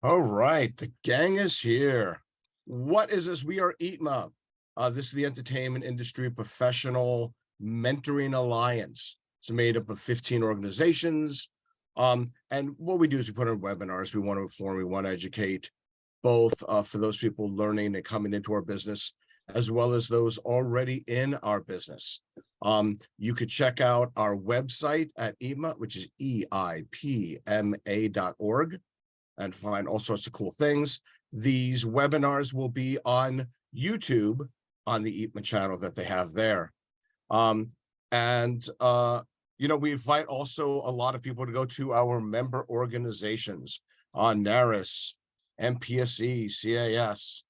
All right, the gang is here. What is this? We are EIPMA. This is the Entertainment Industry Professional Mentoring Alliance. It's made up of 15 organizations. And what we do is we put on webinars. We want to inform, we want to educate, both for those people learning and coming into our business, as well as those already in our business. You could check out our website at EIPMA, which is EIPMA.org. and find all sorts of cool things. These webinars will be on YouTube on the EIPMA channel that they have there. We invite also a lot of people to go to our member organizations on NARIS, MPSE, CAS,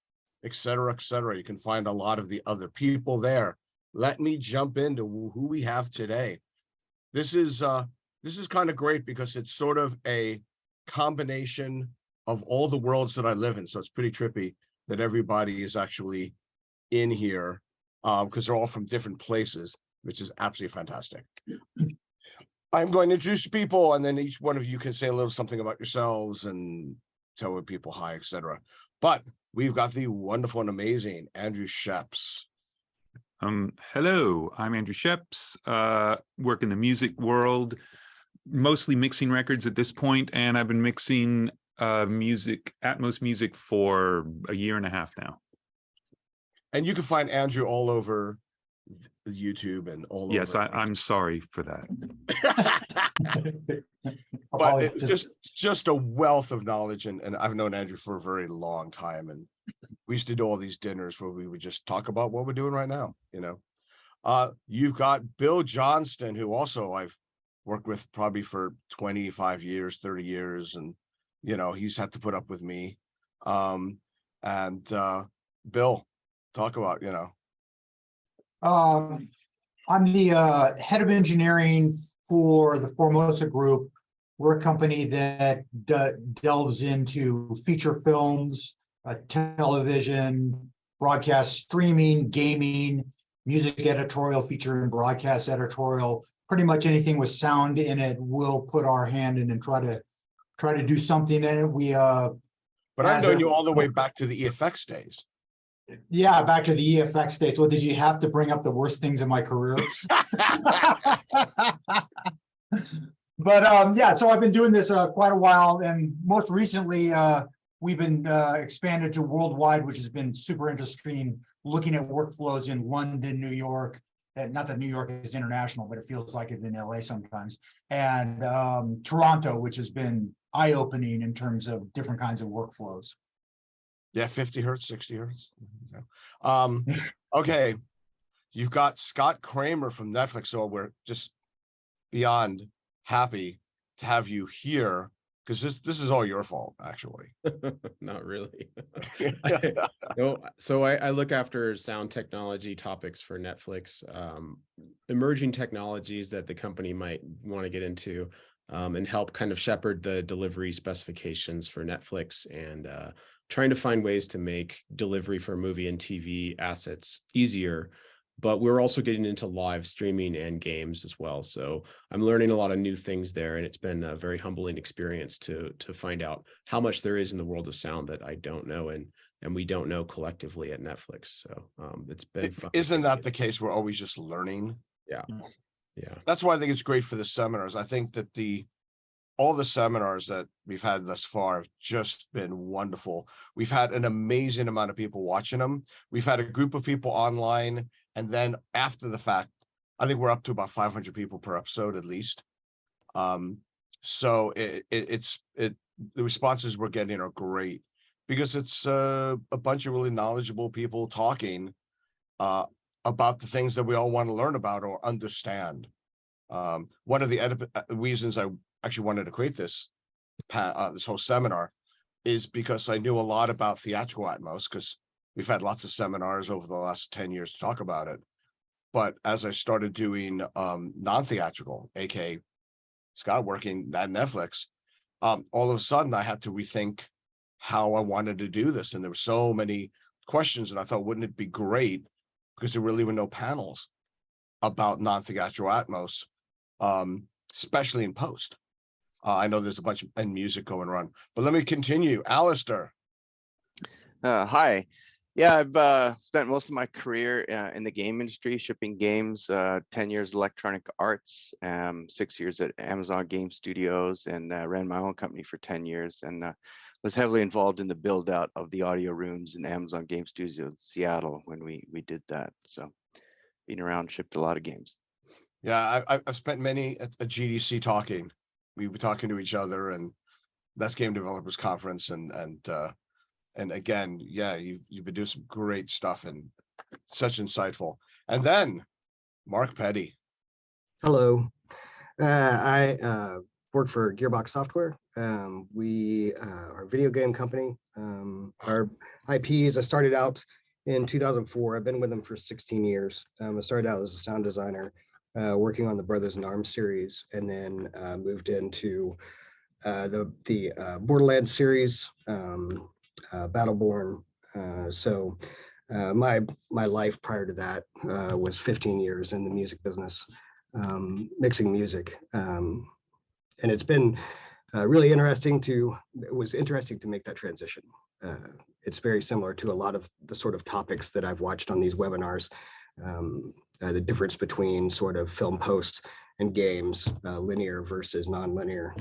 et cetera, et cetera. You can find a lot of the other people there. Let me jump into who we have today. This is kind of great because it's sort of a combination of all the worlds that I live in. So it's pretty trippy that everybody is actually in here because they're all from different places, which is absolutely fantastic. I'm going to introduce people, and then each one of you can say a little something about yourselves and tell people hi, etc. But we've got the wonderful and amazing Andrew Sheps. Hello, I'm Andrew Sheps, work in the music world, mostly mixing records at this point, and I've been mixing Atmos music for a year and a half now. And you can find Andrew all over YouTube and all over. Yes, I'm sorry for that. But it's just a wealth of knowledge, and I've known Andrew for a very long time, and we used to do all these dinners where we would just talk about what we're doing right now. You've got Bill Johnston, who also I've worked with probably for 25 years, 30 years. And, he's had to put up with me. Bill, talk about, I'm the head of engineering for the Formosa Group. We're a company that delves into feature films, television, broadcast streaming, gaming, music editorial, feature and broadcast editorial. Pretty much anything with sound in it, we'll put our hand in and try to do something in it. But I've known you all the way back to the EFX days. Yeah, back to the EFX days. Well, did you have to bring up the worst things in my career? But yeah, so I've been doing this quite a while, and most recently we've been expanded to worldwide, which has been super interesting, looking at workflows in London, New York. Not that New York is international, but it feels like it in LA sometimes. And Toronto, which has been eye-opening in terms of different kinds of workflows. Yeah, 50 hertz, 60 hertz. Okay, you've got Scott Kramer from Netflix, so we're just beyond happy to have you here, because this is all your fault, actually. Not really. So I look after sound technology topics for Netflix, emerging technologies that the company might want to get into, and help kind of shepherd the delivery specifications for Netflix, and trying to find ways to make delivery for movie and TV assets easier. But we're also getting into live streaming and games as well. So I'm learning a lot of new things there, and it's been a very humbling experience to find out how much there is in the world of sound that I don't know, and we don't know collectively at Netflix. So it's been fun. Isn't that the case? We're always just learning. Yeah. That's why I think it's great for the seminars. I think that all the seminars that we've had thus far have just been wonderful. We've had an amazing amount of people watching them. We've had a group of people online, and then after the fact, I think we're up to about 500 people per episode at least. So the responses we're getting are great, because it's a bunch of really knowledgeable people talking about the things that we all want to learn about or understand. One of the reasons I actually wanted to create this whole seminar is because I knew a lot about theatrical Atmos, because we've had lots of seminars over the last 10 years to talk about it. But as I started doing non-theatrical, aka Scott working at Netflix, all of a sudden I had to rethink how I wanted to do this. And there were so many questions, and I thought, wouldn't it be great, because there really were no panels about non-theatrical Atmos, especially in post. I know there's a bunch of music going on, but let me continue. Alistair. Hi. Yeah, I've spent most of my career in the game industry, shipping games, 10 years Electronic Arts, 6 years at Amazon Game Studios, and ran my own company for 10 years, and was heavily involved in the build out of the audio rooms in Amazon Game Studios in Seattle when we did that. So been around, shipped a lot of games. Yeah, I've spent many a GDC talking. We were talking to each other, and that's Game Developers Conference, and again, yeah, you've been doing some great stuff and such insightful. And then Mark Petty. Hello, I work for Gearbox Software. We are a video game company. Our IPs, I started out in 2004. I've been with them for 16 years. I started out as a sound designer, working on the Brothers in Arms series, and then moved into the Borderlands series, Battleborn. My life prior to that was 15 years in the music business, mixing music, and it's been really interesting it was interesting to make that transition. It's very similar to a lot of the sort of topics that I've watched on these webinars. The difference between sort of film post and games, linear versus non-linear.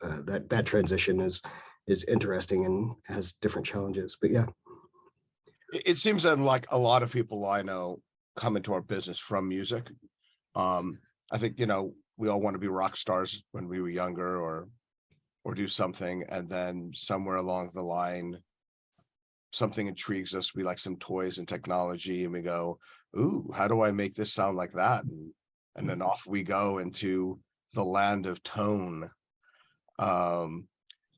That transition is interesting and has different challenges, but yeah. It seems that like a lot of people I know come into our business from music. I think, we all want to be rock stars when we were younger or do something, and then somewhere along the line, something intrigues us. We like some toys and technology, and we go, ooh, how do I make this sound like that? And then off we go into the land of tone.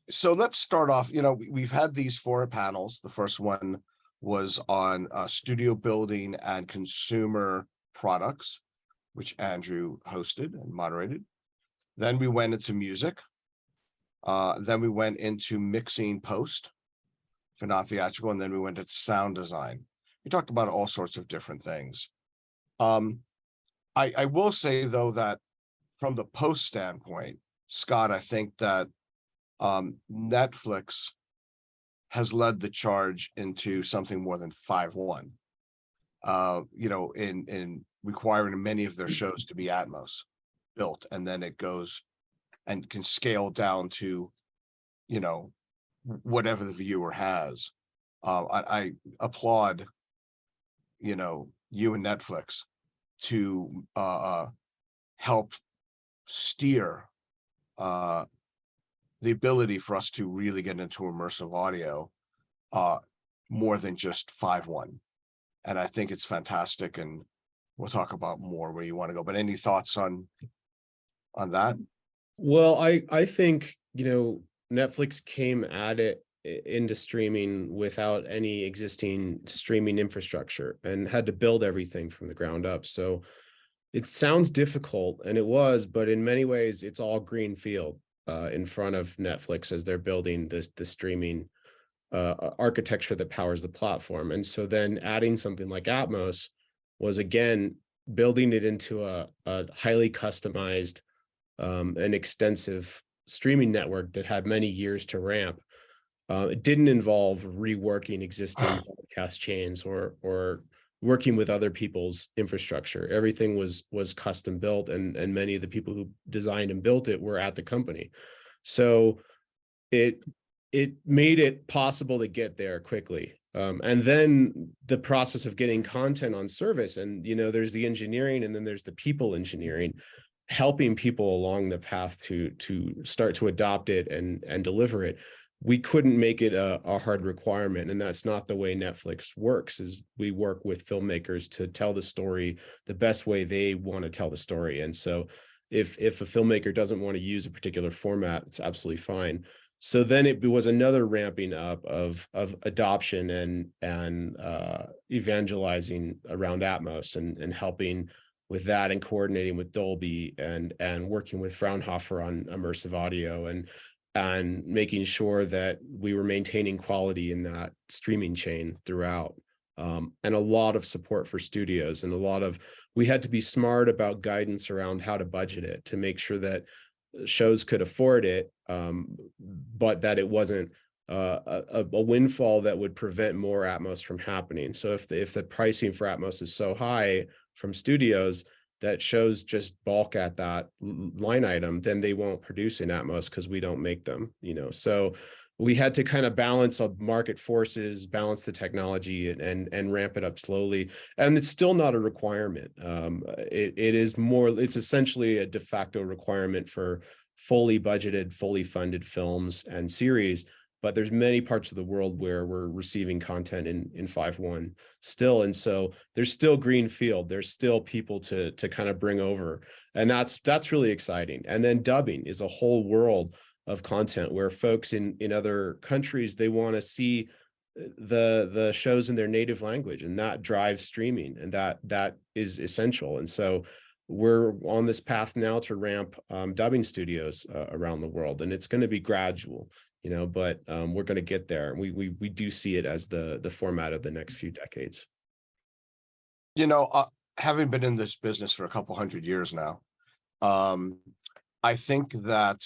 So let's start off, we've had these 4 panels. The first one was on studio building and consumer products, which Andrew hosted and moderated. Then we went into music. Then we went into mixing post for non-theatrical, and then we went to sound design. We talked about all sorts of different things. I will say, though, that from the post standpoint, Scott, I think that Netflix has led the charge into something more than 5.1, in requiring many of their shows to be Atmos built, and then it goes and can scale down to, whatever the viewer has. I applaud, you and Netflix to help steer the ability for us to really get into immersive audio more than just 5.1. And I think it's fantastic, and we'll talk about more where you want to go. But any thoughts on that? Well, I think, Netflix came at it into streaming without any existing streaming infrastructure and had to build everything from the ground up. So it sounds difficult, and it was, but in many ways, it's all green field in front of Netflix as they're building the streaming architecture that powers the platform. And so then adding something like Atmos was, again, building it into a highly customized and extensive streaming network that had many years to ramp. It didn't involve reworking existing broadcast chains or working with other people's infrastructure. Everything was custom built, and many of the people who designed and built it were at the company. So it made it possible to get there quickly. And then the process of getting content on service, and there's the engineering, and then there's the people engineering, helping people along the path to start to adopt it and deliver it. We couldn't make it a hard requirement, and that's not the way Netflix works. Is we work with filmmakers to tell the story the best way they want to tell the story. And so if a filmmaker doesn't want to use a particular format, it's absolutely fine. So then it was another ramping up of adoption and evangelizing around Atmos and helping with that, and coordinating with Dolby and working with Fraunhofer on immersive audio and making sure that we were maintaining quality in that streaming chain throughout, and a lot of support for studios, and we had to be smart about guidance around how to budget it to make sure that shows could afford it, but that it wasn't a windfall that would prevent more Atmos from happening. So if the pricing for Atmos is so high from studios that shows just balk at that line item, then they won't produce in Atmos because we don't make them, So we had to kind of balance market forces, balance the technology, and ramp it up slowly. And it's still not a requirement. It's essentially a de facto requirement for fully budgeted, fully funded films and series. But there's many parts of the world where we're receiving content in 5.1 still. And so there's still green field. There's still people to kind of bring over. And that's really exciting. And then dubbing is a whole world of content where folks in other countries, they want to see the shows in their native language, and that drives streaming, and that is essential. And so we're on this path now to ramp dubbing studios around the world, and it's going to be gradual, but we're going to get there. We do see it as the format of the next few decades. Having been in this business for a couple hundred years now, I think that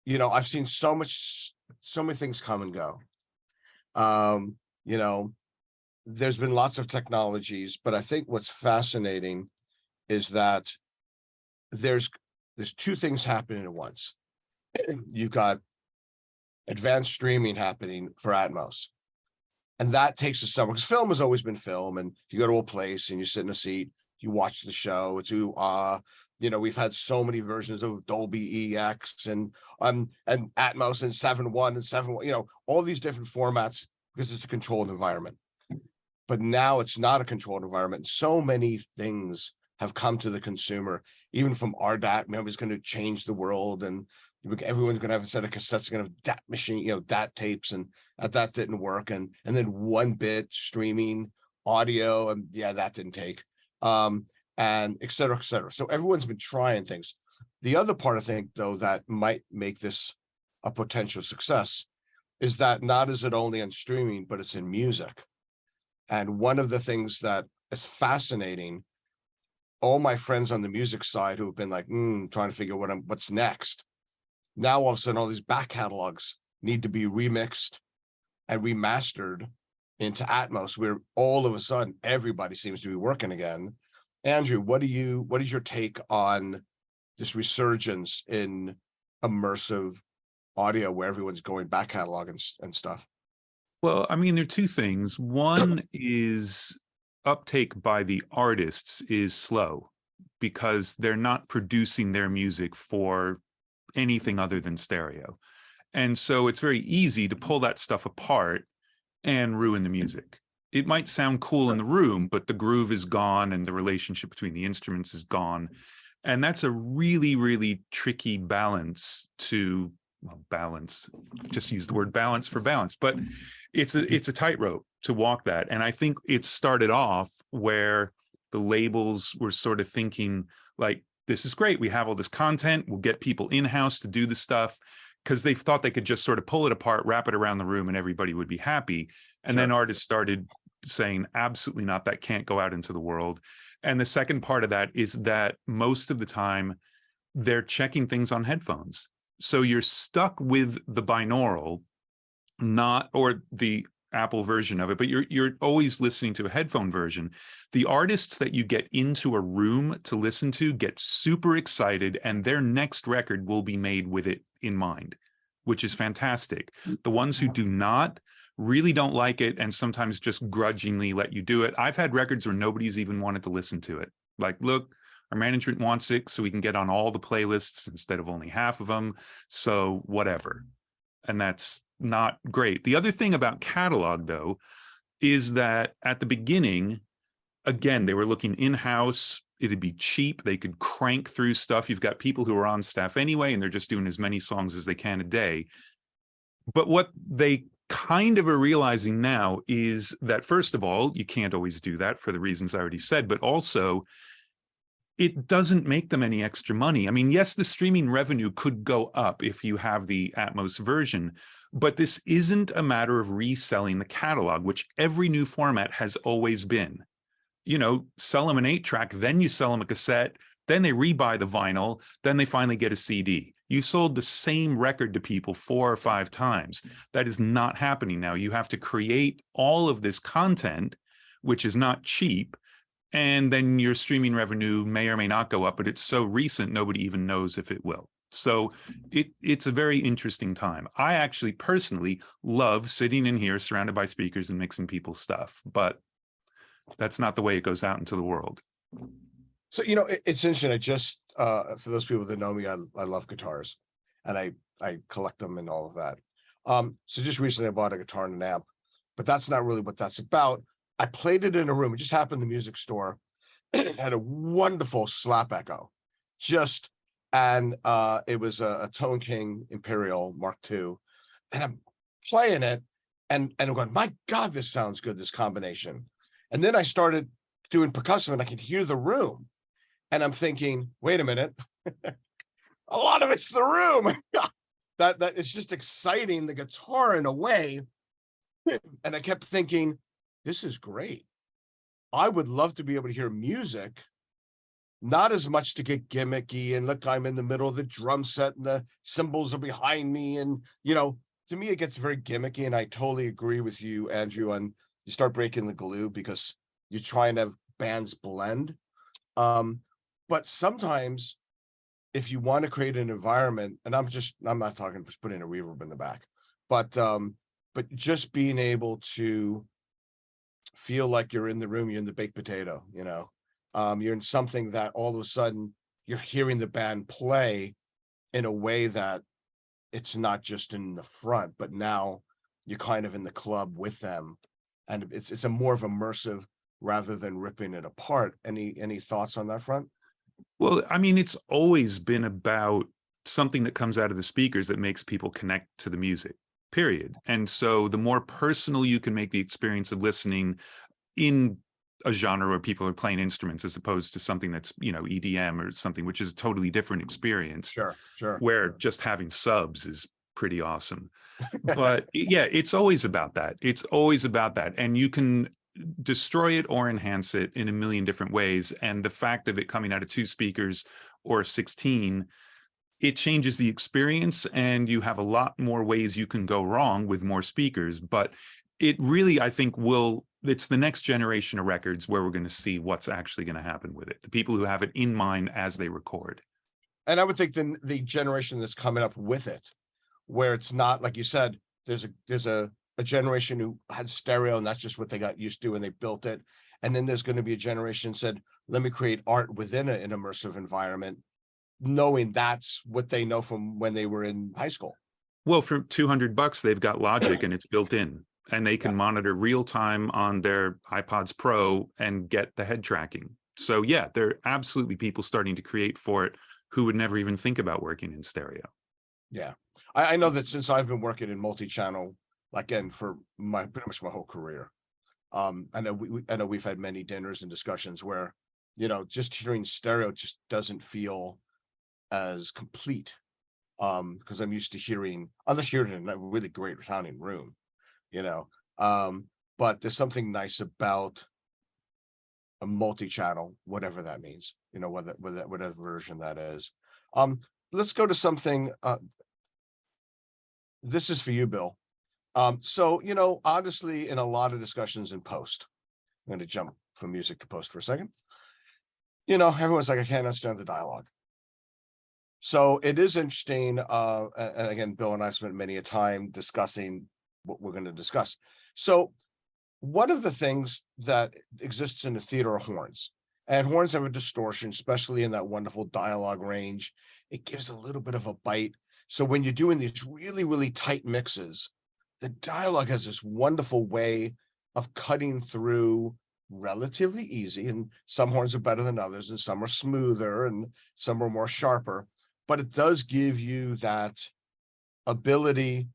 I've seen so many things come and go. There's been lots of technologies, but I think what's fascinating is that there's two things happening at once. You've got advanced streaming happening for Atmos, and that takes us somewhere, because film has always been film, and you go to a place and you sit in a seat, you watch the show, it's we've had so many versions of Dolby EX and Atmos and 7.1 and 7.1, all these different formats, because it's a controlled environment. But now it's not a controlled environment. So many things have come to the consumer, even from RDAT. It's going to change the world, and everyone's going to have a set of cassettes, going to have DAT machine, DAT tapes, and that didn't work. And then 1-bit streaming audio, and that didn't take. And et cetera, et cetera. So everyone's been trying things. The other part, I think, though, that might make this a potential success is that not is it only on streaming, but it's in music. And one of the things that is fascinating, all my friends on the music side who have been like, trying to figure what's next. Now, all of a sudden, all these back catalogs need to be remixed and remastered into Atmos, where all of a sudden everybody seems to be working again. Andrew, what is your take on this resurgence in immersive audio where everyone's going back catalog and stuff? Well, there are two things. One is uptake by the artists is slow because they're not producing their music for anything other than stereo. And so it's very easy to pull that stuff apart and ruin the music. It might sound cool in the room, but the groove is gone and the relationship between the instruments is gone. And that's a really, really tricky balance to balance. Just use the word balance for balance, but it's a tightrope to walk that. And I think it started off where the labels were sort of thinking like, this is great. We have all this content. We'll get people in-house to do the stuff, because they thought they could just sort of pull it apart, wrap it around the room, and everybody would be happy. And then artists started saying, absolutely not, that can't go out into the world. And the second part of that is that most of the time they're checking things on headphones. So you're stuck with the binaural, or the Apple version of it, but you're always listening to a headphone version. The artists that you get into a room to listen to get super excited, and their next record will be made with it in mind, which is fantastic. The ones who do not really don't like it and sometimes just grudgingly let you do it. I've had records where nobody's even wanted to listen to it. Like, look, our management wants it so we can get on all the playlists instead of only half of them. So whatever. And that's not great. The other thing about catalog, though, is that at the beginning, again, they were looking in-house. It'd be cheap. They could crank through stuff. You've got people who are on staff anyway, and they're just doing as many songs as they can a day. But what they kind of are realizing now is that, first of all, you can't always do that for the reasons I already said, but also it doesn't make them any extra money. Yes, the streaming revenue could go up if you have the Atmos version, but this isn't a matter of reselling the catalog, which every new format has always been. Sell them an 8-track, then you sell them a cassette, then they rebuy the vinyl, then they finally get a CD. You sold the same record to people 4 or 5 times. That is not happening now. You have to create all of this content, which is not cheap, and then your streaming revenue may or may not go up, but it's so recent, nobody even knows if it will. So it's a very interesting time. I actually personally love sitting in here surrounded by speakers and mixing people's stuff, but that's not the way it goes out into the world. So, it's interesting. I just, for those people that know me, I love guitars, and I collect them and all of that. So just recently I bought a guitar and an amp, but that's not really what that's about. I played it in a room. It just happened in the music store. It had a wonderful slap echo, and it was a Tone King Imperial Mark II, and I'm playing it, and I'm going, my God, this sounds good, this combination. And then I started doing percussive, and I could hear the room, and I'm thinking, wait a minute, a lot of it's the room. that it's just exciting the guitar in a way, and I kept thinking, this is great. I would love to be able to hear music, not as much to get gimmicky and look, I'm in the middle of the drum set and the cymbals are behind me. And, to me, it gets very gimmicky. And I totally agree with you, Andrew, on you start breaking the glue because you try and have bands blend. But sometimes if you want to create an environment, and I'm not talking just putting a reverb in the back, but just being able to feel like you're in the room, you're in the baked potato, you're in something that all of a sudden you're hearing the band play in a way that it's not just in the front, but now you're kind of in the club with them, and it's a more of immersive rather than ripping it apart. Any thoughts on that front? Well, I mean, it's always been about something that comes out of the speakers that makes people connect to the music, period. And so the more personal you can make the experience of listening in a genre where people are playing instruments as opposed to something that's, EDM or something, which is a totally different experience. Sure. Where just having subs is pretty awesome. But yeah, it's always about that. It's always about that. And you can destroy it or enhance it in a million different ways. And the fact of it coming out of 2 speakers or 16, it changes the experience, and you have a lot more ways you can go wrong with more speakers. But it really, I think, it's the next generation of records where we're going to see what's actually going to happen with it. The people who have it in mind as they record. And I would think the generation that's coming up with it, where it's not, like you said, there's a generation who had stereo and that's just what they got used to and they built it. And then there's going to be a generation said, let me create art within an immersive environment, knowing that's what they know from when they were in high school. Well, for $200, they've got Logic and it's built in, and they can monitor real time on their iPods Pro and get the head tracking. So yeah, there are absolutely people starting to create for it who would never even think about working in stereo. Yeah. I know that since I've been working in multi-channel, again, for pretty much my whole career, I know we've had many dinners and discussions where, just hearing stereo just doesn't feel as complete, because I'm used to hearing, unless you're in a really great sounding room, but there's something nice about a multi-channel, whatever that means, whatever version that is. Let's go to something, this is for you, Bill. So, honestly, in a lot of discussions in post, I'm going to jump from music to post for a second. Everyone's like, I can't understand the dialogue. So it is interesting. And again, Bill and I spent many a time discussing what we're going to discuss. So one of the things that exists in the theater are horns, and horns have a distortion, especially in that wonderful dialogue range. It gives a little bit of a bite. So when you're doing these really, really tight mixes, the dialogue has this wonderful way of cutting through relatively easy. And some horns are better than others, and some are smoother and some are more sharper. But it does give you that ability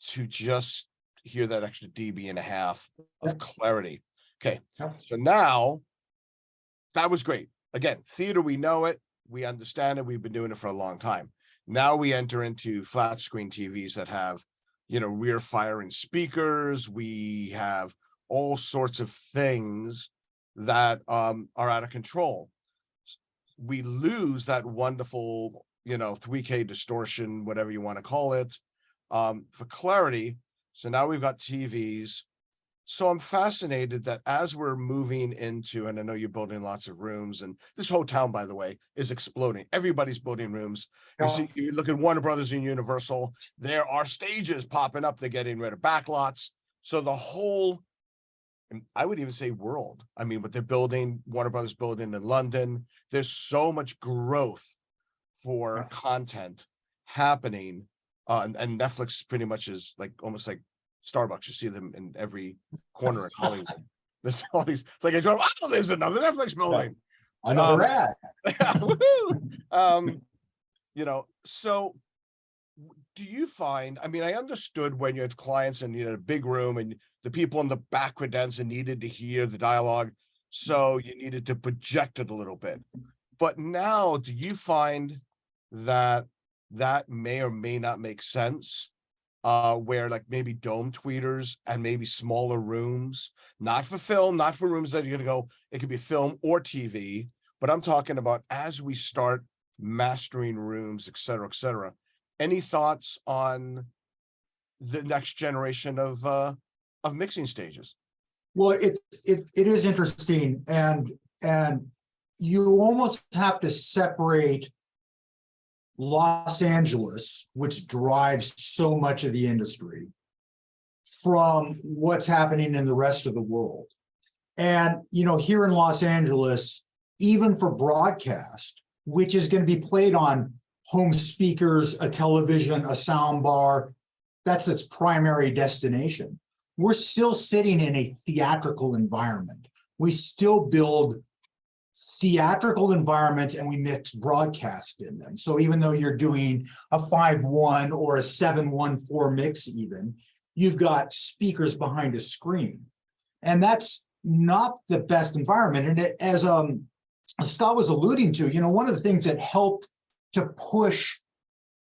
to just hear that extra dB and a half of clarity. Okay, so now that was great. Again, theater, we know it, we understand it, we've been doing it for a long time. Now we enter into flat screen TVs that have, rear firing speakers. We have all sorts of things that are out of control. we lose that wonderful, 3K distortion, whatever you want to call it, for clarity. So now we've got TVs. So I'm fascinated that as we're moving into, and I know you're building lots of rooms, and this whole town, by the way, is exploding. Everybody's building rooms. You see, you look at Warner Brothers and Universal, there are stages popping up. They're getting rid of backlots. So the whole, and I would even say world, I mean, what they're building, Warner Brothers building in London, there's so much growth for content happening. And Netflix pretty much is like almost like Starbucks. You see them in every corner in Hollywood. There's all these, it's like I go, oh, there's another Netflix building. Another ad. So do you find, I mean, I understood when you had clients and you had a big room and the people in the back credenza needed to hear the dialogue, so you needed to project it a little bit. But now, do you find that that may or may not make sense? Where like maybe dome tweeters and maybe smaller rooms, not for film, not for rooms that you're gonna go, it could be film or TV, but I'm talking about as we start mastering rooms, et cetera, any thoughts on the next generation of mixing stages? Well, it is interesting, and you almost have to separate Los Angeles, which drives so much of the industry, from what's happening in the rest of the world. And, here in Los Angeles, even for broadcast, which is going to be played on home speakers, a television, a sound bar, that's its primary destination. We're still sitting in a theatrical environment. We still build theatrical environments and we mix broadcast in them. So even though you're doing a 5-1 or a 7-1-4 mix, even, you've got speakers behind a screen. And that's not the best environment. And as Scott was alluding to, one of the things that helped to push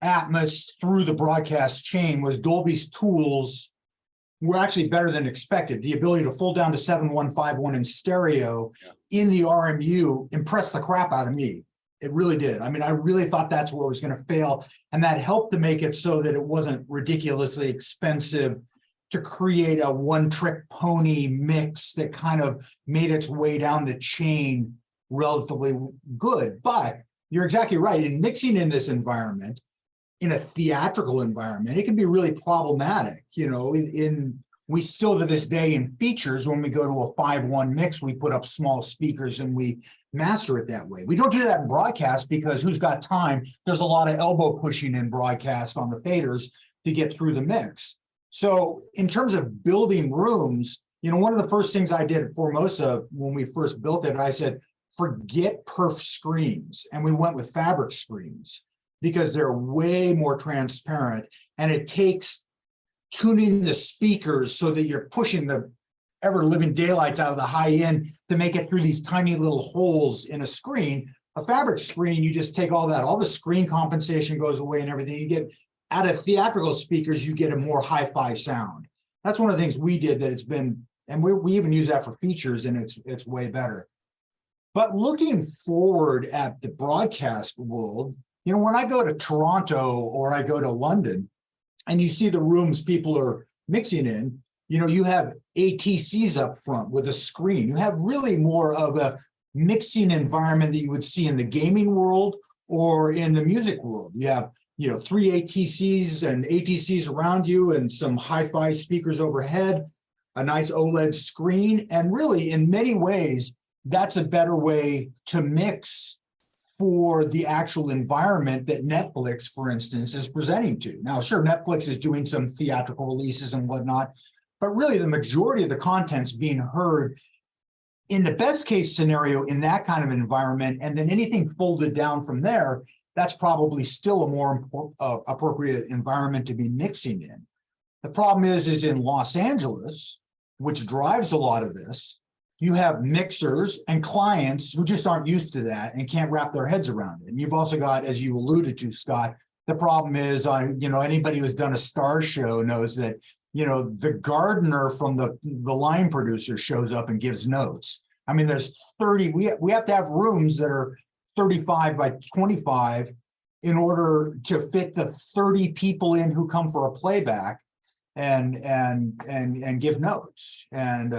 Atmos through the broadcast chain was Dolby's tools were actually better than expected. The ability to fold down to 7-1, 5-1 in stereo in the RMU impressed the crap out of me. It really did. I mean, I really thought that's where it was going to fail. And that helped to make it so that it wasn't ridiculously expensive to create a one-trick pony mix that kind of made its way down the chain relatively good. But you're exactly right. In mixing in this environment, in a theatrical environment, it can be really problematic. We still to this day in features, when we go to a 5-1 mix, we put up small speakers and we master it that way. We don't do that in broadcast because who's got time? There's a lot of elbow pushing in broadcast on the faders to get through the mix. So in terms of building rooms, one of the first things I did at Formosa when we first built it, I said, forget perf screens. And we went with fabric screens, because they're way more transparent, and it takes tuning the speakers so that you're pushing the ever living daylights out of the high end to make it through these tiny little holes in a screen. A fabric screen, you just take all that, all the screen compensation goes away and everything. You get out of theatrical speakers, you get a more hi-fi sound. That's one of the things we did that it's been, and we even use that for features, and it's way better. But looking forward at the broadcast world, when I go to Toronto or I go to London and you see the rooms people are mixing in, you have ATCs up front with a screen. You have really more of a mixing environment that you would see in the gaming world or in the music world. You have, 3 ATCs and ATCs around you and some hi-fi speakers overhead, a nice OLED screen. And really, in many ways, that's a better way to mix for the actual environment that Netflix, for instance, is presenting to. Now, sure, Netflix is doing some theatrical releases and whatnot, but really the majority of the content's being heard in the best case scenario in that kind of environment, and then anything folded down from there, that's probably still a more appropriate environment to be mixing in. The problem is in Los Angeles, which drives a lot of this, you have mixers and clients who just aren't used to that and can't wrap their heads around it. And you've also got, as you alluded to, Scott, the problem is, anybody who's done a star show knows that, the gardener from the line producer shows up and gives notes. I mean, there's 30, we have to have rooms that are 35 by 25 in order to fit the 30 people in who come for a playback and give notes. And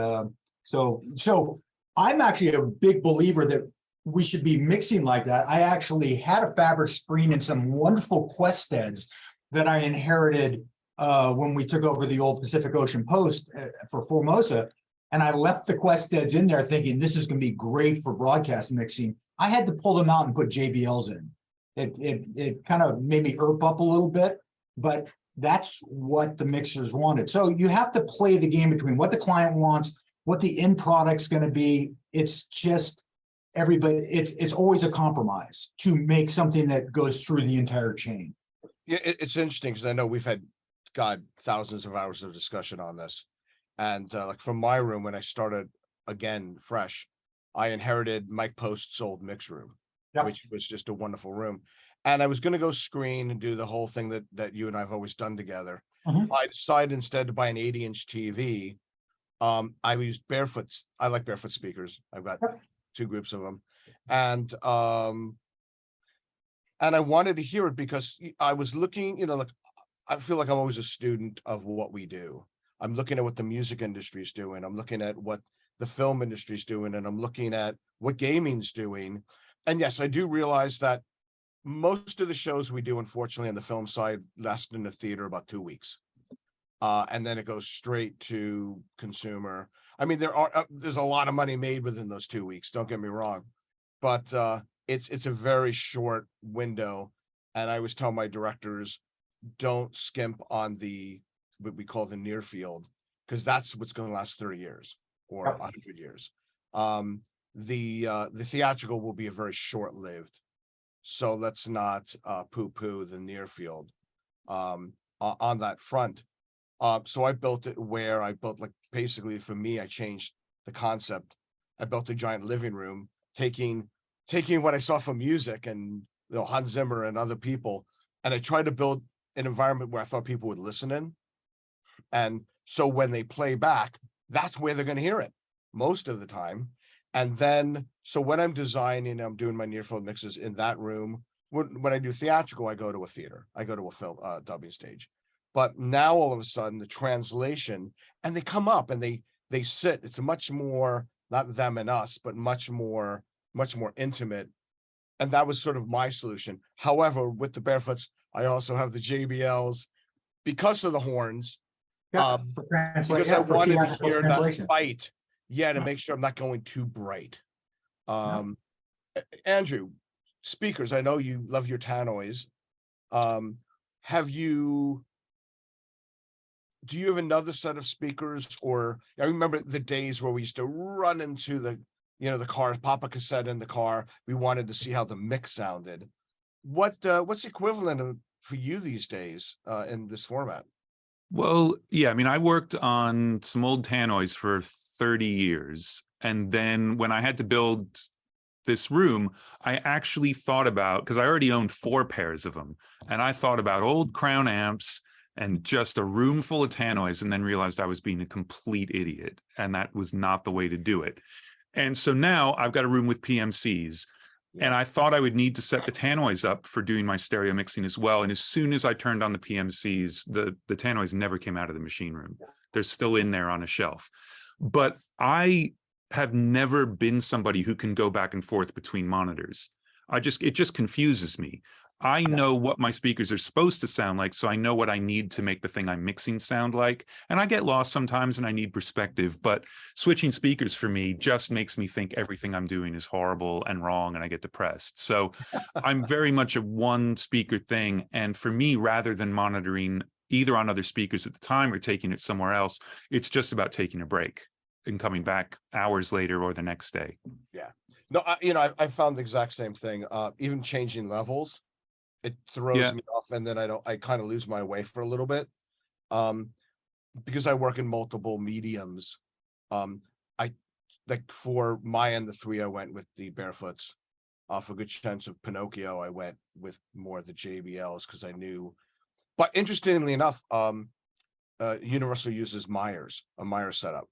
so I'm actually a big believer that we should be mixing like that. I actually had a fabric screen and some wonderful Questeds that I inherited when we took over the old Pacific Ocean Post for Formosa. And I left the Questeds in there thinking this is going to be great for broadcast mixing. I had to pull them out and put JBLs in. It kind of made me irp up a little bit, but that's what the mixers wanted. So you have to play the game between what the client wants, what the end product's going to be. It's just everybody, it's always a compromise to make something that goes through the entire chain. Yeah, it's interesting because I know we've had, God, thousands of hours of discussion on this. And like from my room, when I started again fresh, I inherited Mike Post's old mix room, Yep. which was just a wonderful room. And I was going to go screen and do the whole thing that you and I've always done together. Mhm. I decided instead to buy an 80-inch TV. I used barefoot. I like barefoot speakers. I've got Yep. 2 groups of them, and I wanted to hear it because I was looking, like I feel like I'm always a student of what we do. I'm looking at what the music industry is doing. I'm looking at what the film industry is doing, and I'm looking at what gaming's doing. And yes, I do realize that most of the shows we do, unfortunately, on the film side, last in the theater about 2 weeks. And then it goes straight to consumer. I mean, there's a lot of money made within those 2 weeks. Don't get me wrong, but it's a very short window. And I always tell my directors, don't skimp on what we call the near field, because that's what's going to last 30 years or 100 years. The theatrical will be a very short-lived. So let's not poo-poo the near field on that front. So I built it where I built, like, basically for me, I changed the concept. I built a giant living room, taking what I saw from music and Hans Zimmer and other people, and I tried to build an environment where I thought people would listen in. And so when they play back, that's where they're going to hear it most of the time. And then, so when I'm designing, I'm doing my near field mixes in that room. When I do theatrical, I go to a theater. I go to a film dubbing stage. But now all of a sudden the translation, and they come up and they sit. It's a much more, not them and us, but much more intimate. And that was sort of my solution. However, with the Barefoots, I also have the JBLs because of the horns. For Because I for wanted to theatrical hear that translation. fight. Yeah, to make sure I'm not going too bright. Andrew, speakers, I know you love your tannoys. Do you have another set of speakers? Or I remember the days where we used to run into the car, pop a cassette in the car. We wanted to see how the mix sounded. What's equivalent for you these days in this format? Well, yeah, I mean, I worked on some old tannoys for 30 years. And then when I had to build this room, I actually thought about, because I already owned 4 pairs of them, and I thought about old Crown amps and just a room full of tannoys, and then realized I was being a complete idiot, and that was not the way to do it. And so now I've got a room with PMCs. And I thought I would need to set the tannoys up for doing my stereo mixing as well. And as soon as I turned on the PMCs, the tannoys never came out of the machine room. They're still in there on a shelf. But I have never been somebody who can go back and forth between monitors. It just confuses me. I know what my speakers are supposed to sound like, so I know what I need to make the thing I'm mixing sound like. And I get lost sometimes and I need perspective, but switching speakers for me just makes me think everything I'm doing is horrible and wrong, and I get depressed. So I'm very much a one speaker thing. And for me, rather than monitoring either on other speakers at the time or taking it somewhere else, it's just about taking a break and coming back hours later or the next day. Yeah. No, I found the exact same thing. Even changing levels, it throws me off, and then I kind of lose my way for a little bit. Because I work in multiple mediums. I like for my end, the 3, I went with the Barefoots. For good chance of Pinocchio, I went with more of the JBLs because I knew. But interestingly enough, Universal uses a Myers setup.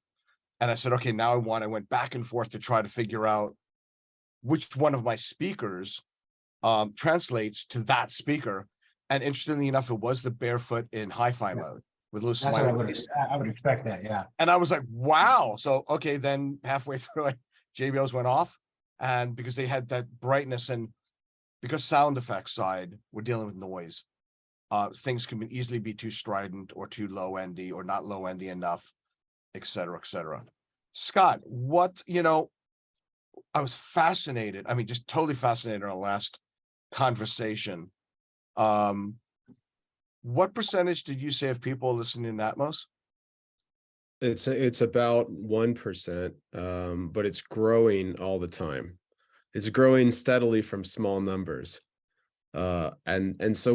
And I said, okay, now I went back and forth to try to figure out which one of my speakers translates to that speaker. And interestingly enough, it was the barefoot in hi-fi mode with little That's what smiley face. I would expect that, yeah. And I was like, wow. So, okay, then halfway through it, JBLs went off. And because they had that brightness, and because sound effects side, we're dealing with noise. Things can easily be too strident or too low endy or not low endy enough, et cetera, et cetera. Scott, what, I was fascinated. I mean, just totally fascinated in our last conversation. What percentage did you say of people listening to Atmos? It's about 1%, but it's growing all the time. It's growing steadily from small numbers. And so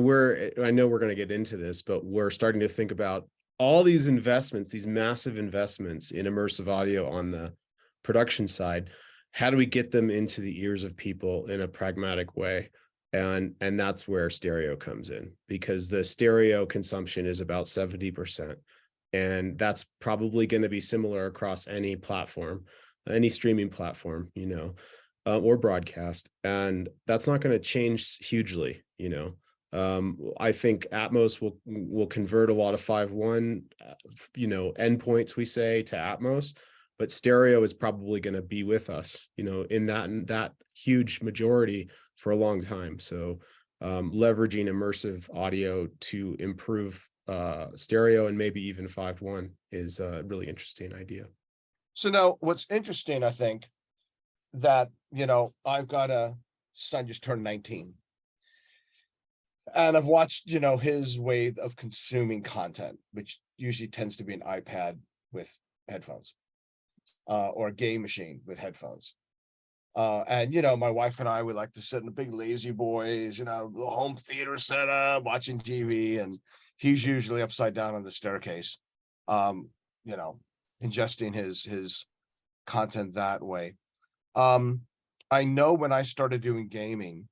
I know we're going to get into this, but we're starting to think about all these investments, these massive investments in immersive audio on the production side. How do we get them into the ears of people in a pragmatic way? And that's where stereo comes in, because the stereo consumption is about 70%. And that's probably going to be similar across any platform, any streaming platform, or broadcast. And that's not going to change hugely, I think Atmos will convert a lot of 5.1, endpoints, we say, to Atmos, but stereo is probably going to be with us, in that huge majority for a long time. So leveraging immersive audio to improve stereo and maybe even 5.1 is a really interesting idea. So now what's interesting, I think, that, I've got a son just turned 19. And I've watched, his way of consuming content, which usually tends to be an iPad with headphones, or a game machine with headphones. And, my wife and I would like to sit in the big lazy boys, the home theater setup, watching TV, and he's usually upside down on the staircase, ingesting his content that way. I know when I started doing gaming,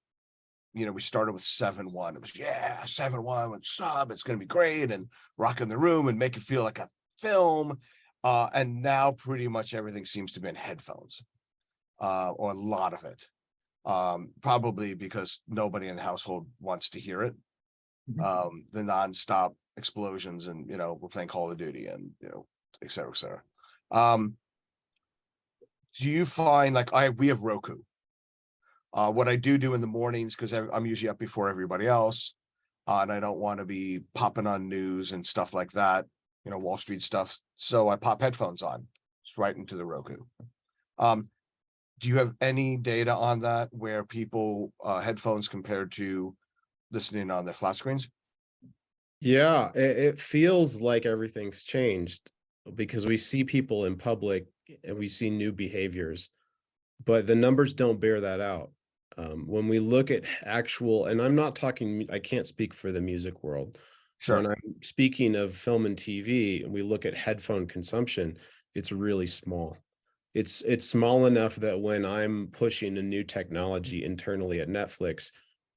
we started with 7.1. It was 7.1 with sub. It's going to be great, and rocking the room and make it feel like a film. And now pretty much everything seems to be in headphones, or a lot of it. Probably because nobody in the household wants to hear it. The nonstop explosions, and we're playing Call of Duty, and et cetera, et cetera. Do you find, like, we have Roku? What I do in the mornings, because I'm usually up before everybody else, and I don't want to be popping on news and stuff like that, Wall Street stuff. So I pop headphones on, just right into the Roku. Do you have any data on that, where people headphones compared to listening on their flat screens? Yeah, it feels like everything's changed, because we see people in public and we see new behaviors, but the numbers don't bear that out. When we look at actual, and I'm not talking, I can't speak for the music world. Sure. When I'm speaking of film and TV, and we look at headphone consumption, it's really small. It's small enough that when I'm pushing a new technology internally at Netflix,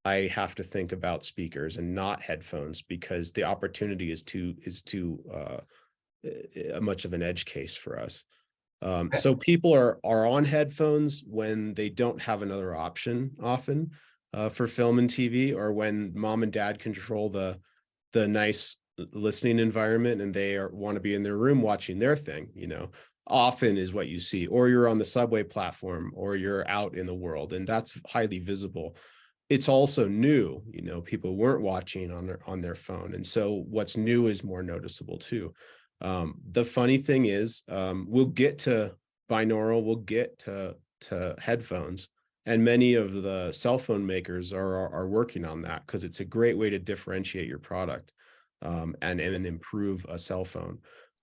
I have to think about speakers and not headphones, because the opportunity is too much of an edge case for us. So people are on headphones when they don't have another option, often for film and TV, or when mom and dad control the nice listening environment and they want to be in their room watching their thing, often is what you see, or you're on the subway platform, or you're out in the world, and that's highly visible. It's also new, people weren't watching on their phone, and so what's new is more noticeable too. The funny thing is, we'll get to binaural, we'll get to headphones, and many of the cell phone makers are working on that, because it's a great way to differentiate your product, and improve a cell phone.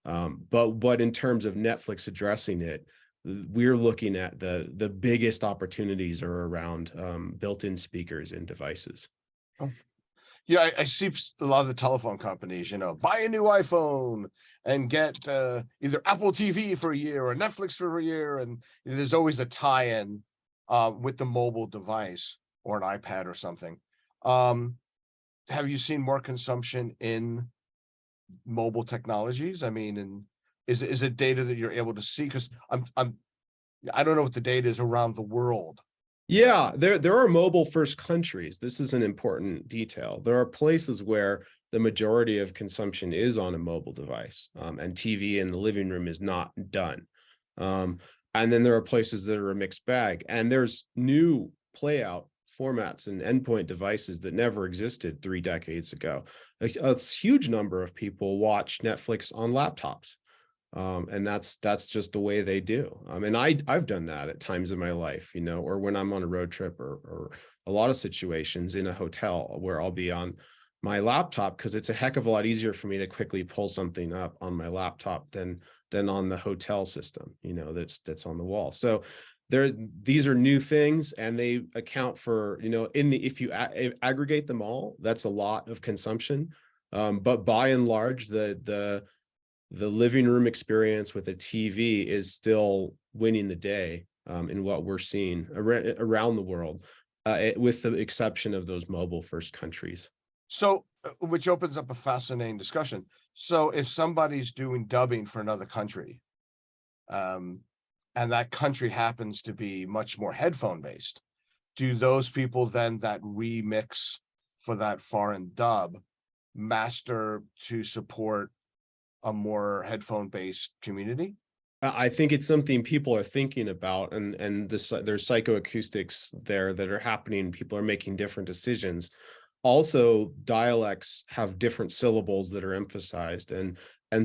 But in terms of Netflix addressing it, we're looking at the biggest opportunities are around built-in speakers in devices. Oh. Yeah, I see a lot of the telephone companies, buy a new iPhone and get either Apple TV for a year or Netflix for a year. And there's always a tie-in with the mobile device or an iPad or something. Have you seen more consumption in mobile technologies? I mean, and is it data that you're able to see? Because I don't know what the data is around the world. Yeah, there are mobile first countries. This is an important detail. There are places where the majority of consumption is on a mobile device, and TV in the living room is not done. And then there are places that are a mixed bag, and there's new playout formats and endpoint devices that never existed 3 decades ago. A huge number of people watch Netflix on laptops. And that's just the way they do. And I've done that at times in my life, you know, or when I'm on a road trip, or a lot of situations in a hotel where I'll be on my laptop, because it's a heck of a lot easier for me to quickly pull something up on my laptop than on the hotel system, you know, that's on the wall. So these are new things, and they account for, you know, if you aggregate them all, that's a lot of consumption. But by and large, the living room experience with a TV is still winning the day in what we're seeing around the world, with the exception of those mobile first countries. So, which opens up a fascinating discussion. So if somebody's doing dubbing for another country, and that country happens to be much more headphone based, do those people then that remix for that foreign dub master to support a more headphone based community? I think it's something people are thinking about, and there's psychoacoustics there that are happening. People are making different decisions. Also, dialects have different syllables that are emphasized, and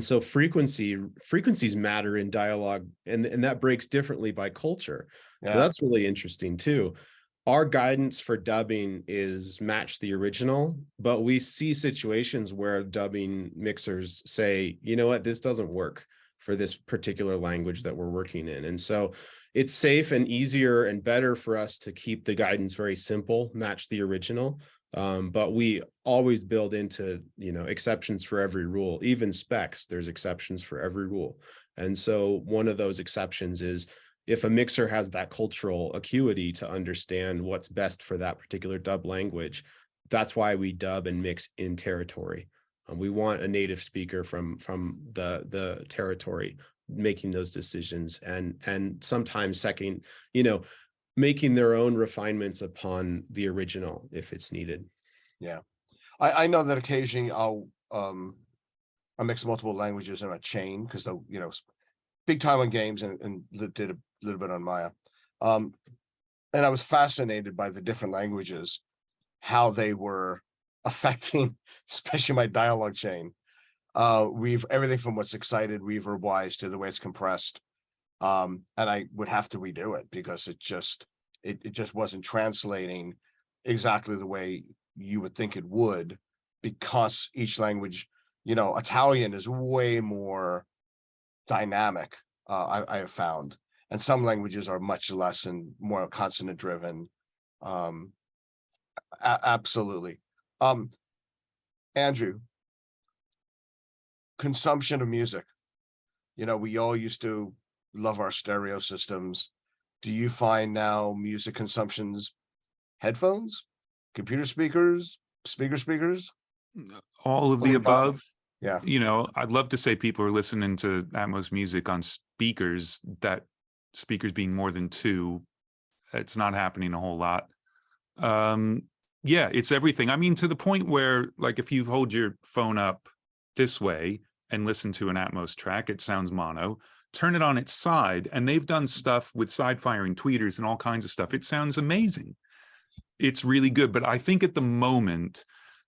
so frequencies matter in dialogue, and that breaks differently by culture. Yeah. So that's really interesting too. Our guidance for dubbing is match the original, but we see situations where dubbing mixers say, you know what, this doesn't work for this particular language that we're working in. And so it's safe and easier and better for us to keep the guidance very simple, match the original. But we always build into, you know, exceptions for every rule. Even specs, there's exceptions for every rule. And so one of those exceptions is, if a mixer has that cultural acuity to understand what's best for that particular dub language, that's why we dub and mix in territory. We want a native speaker from the territory making those decisions, and sometimes second, you know, making their own refinements upon the original if it's needed. Yeah, I know that occasionally I'll mix multiple languages in a chain, because they'll, you know, big time on games, and did a little bit on Maya. And I was fascinated by the different languages, how they were affecting, especially my dialogue chain. We've everything from what's excited, Weaver wise, to the way it's compressed. And I would have to redo it, because it just wasn't translating exactly the way you would think it would, because each language, you know, Italian is way more dynamic, I have found, and some languages are much less and more consonant driven. Absolutely. Andrew, consumption of music. You know, we all used to love our stereo systems. Do you find now music consumption's headphones, computer speakers, speakers? All of the above. Yeah. You know, I'd love to say people are listening to Atmos music on speakers, that speakers being more than 2. It's not happening a whole lot. Yeah, it's everything. I mean, to the point where, like, if you hold your phone up this way and listen to an Atmos track, it sounds mono. Turn it on its side, and they've done stuff with side firing tweeters and all kinds of stuff. It sounds amazing. It's really good. But I think at the moment,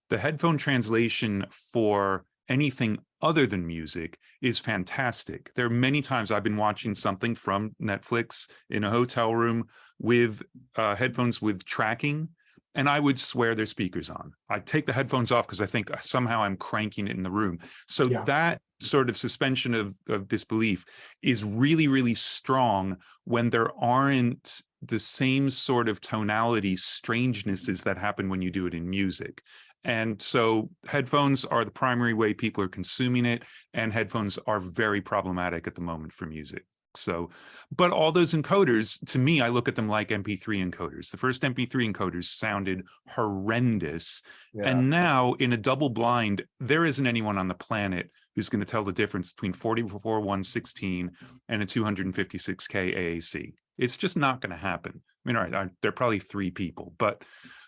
the headphone translation for anything other than music is fantastic. There are many times I've been watching something from Netflix in a hotel room with headphones with tracking, and I would swear their speakers on. I take the headphones off because I think somehow I'm cranking it in the room. So Yeah. that sort of suspension of disbelief is really, really strong when there aren't the same sort of tonality strangenesses that happen when you do it in music. And so headphones are the primary way people are consuming it, and headphones are very problematic at the moment for music. So, but all those encoders, to me, I look at them like MP3 encoders. The first MP3 encoders sounded horrendous. Yeah. And now in a double blind, there isn't anyone on the planet who's going to tell the difference between 44.116 and a 256K AAC. It's just not going to happen. I mean, all right, there are probably 3 people, but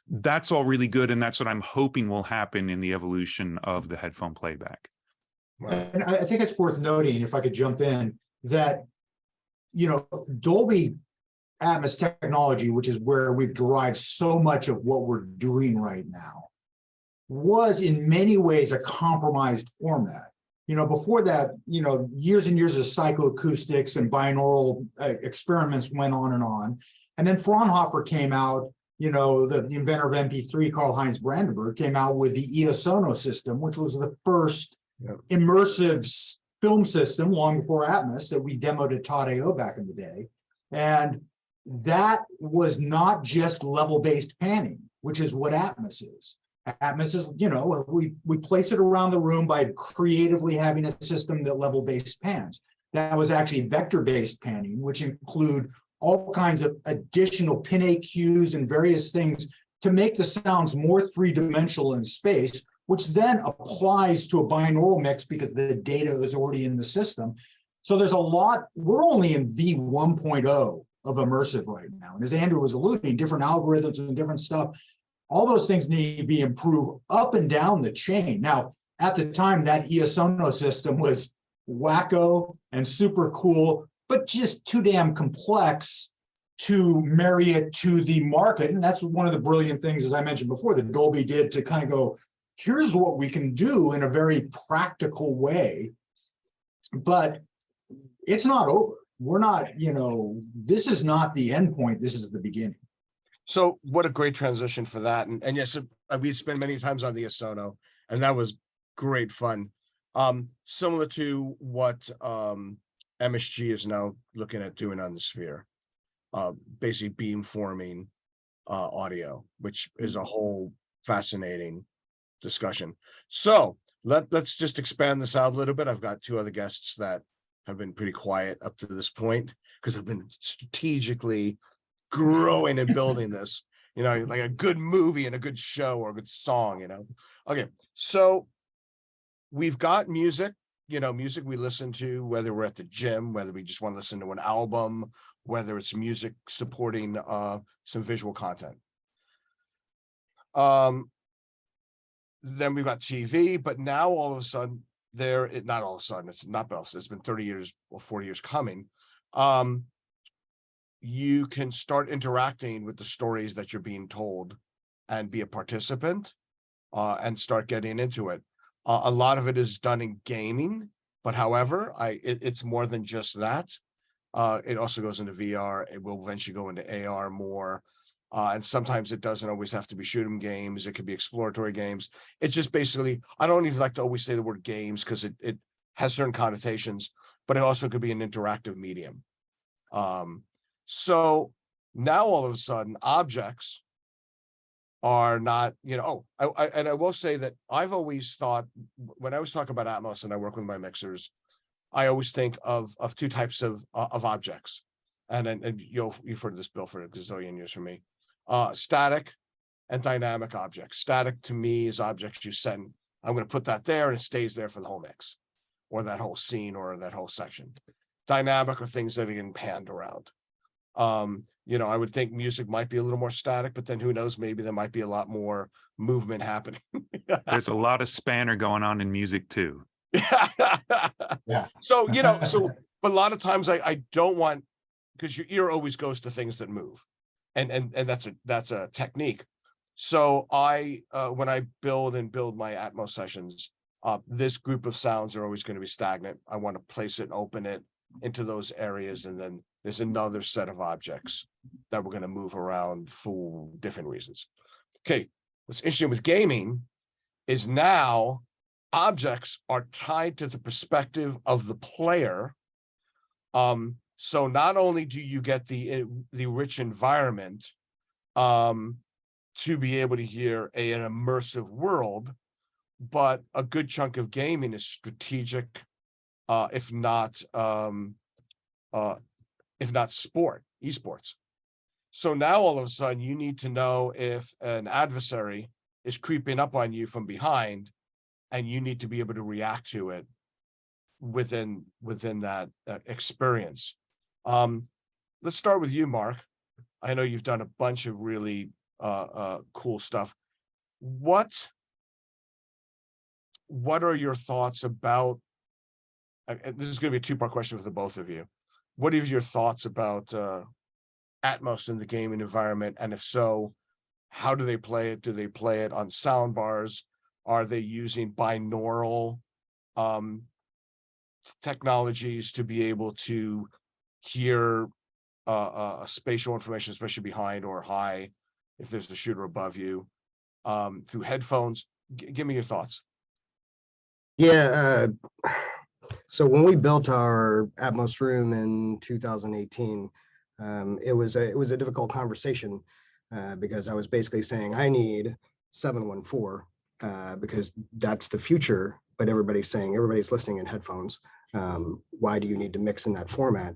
that's all really good. And that's what I'm hoping will happen in the evolution of the headphone playback. And I think it's worth noting, if I could jump in, that, Dolby Atmos technology, which is where we've derived so much of what we're doing right now, was in many ways a compromised format. Before that, years and years of psychoacoustics and binaural experiments went on. And then Fraunhofer came out, the inventor of MP3, Karl-Heinz Brandenburg, came out with the EOSono system, which was the first immersive film system long before Atmos that we demoed at Todd.io back in the day. And that was not just level-based panning, which is what Atmos is. Atmos is, we place it around the room by creatively having a system that level-based pans. That was actually vector-based panning, which include all kinds of additional pin AQs and various things to make the sounds more three-dimensional in space, which then applies to a binaural mix because the data is already in the system. So there's a lot. We're only in V1.0 of immersive right now. And as Andrew was alluding, different algorithms and different stuff, all those things need to be improved up and down the chain. Now, at the time, that EOSono system was wacko and super cool, but just too damn complex to marry it to the market. And that's one of the brilliant things, as I mentioned before, that Dolby did to kind of go, here's what we can do in a very practical way. But it's not over. We're not, this is not the end point. This is the beginning. So what a great transition for that. And yes, we spent many times on the EOSono, and that was great fun. Similar to what MSG is now looking at doing on the Sphere, basically beamforming audio, which is a whole fascinating discussion. So let's just expand this out a little bit. I've got 2 other guests that have been pretty quiet up to this point because I've been strategically growing and building this, like a good movie and a good show or a good song, Okay, so we've got music, music we listen to, whether we're at the gym, whether we just want to listen to an album, whether it's music supporting some visual content. Then we've got TV, but now all of a sudden not all of a sudden, it's not, it's been 30 years or 40 years coming. You can start interacting with the stories that you're being told and be a participant and start getting into it. A lot of it is done in gaming, but however, it's more than just that. It also goes into VR. It will eventually go into AR more. And sometimes it doesn't always have to be shoot 'em games. It could be exploratory games. It's just basically, I don't even like to always say the word games because it has certain connotations, but it also could be an interactive medium. So now all of a sudden objects are not, I will say that I've always thought when I was talking about Atmos and I work with my mixers, I always think of 2 types of objects. And you've heard this, Bill, for a gazillion years from me. Static and dynamic objects. Static to me is objects you send. I'm going to put that there and it stays there for the whole mix or that whole scene or that whole section. Dynamic are things that are getting panned around. I would think music might be a little more static, but then who knows, maybe there might be a lot more movement happening. There's a lot of spanner going on in music too. Yeah. So, but a lot of times I don't want, because your ear always goes to things that move. And that's a technique. So when I build my Atmos sessions, this group of sounds are always going to be stagnant. I want to place it, open it into those areas, and then there's another set of objects that we're going to move around for different reasons. Okay, what's interesting with gaming is now objects are tied to the perspective of the player. So not only do you get the rich environment to be able to hear an immersive world, but a good chunk of gaming is strategic, if not esports. So now all of a sudden you need to know if an adversary is creeping up on you from behind, and you need to be able to react to it within that experience. let's start with you, Mark. I know you've done a bunch of really cool stuff. What are your thoughts about, this is going to be a two-part question for the both of you. What are your thoughts about Atmos in the gaming environment? And if so, how do they play it? Do they play it on sound bars? Are they using binaural technologies to be able to hear spatial information, especially behind or high, if there's a shooter above you, through headphones? Give me your thoughts. Yeah. So when we built our Atmos room in 2018, it was a difficult conversation because I was basically saying I need 714 because that's the future. But everybody's listening in headphones. Why do you need to mix in that format?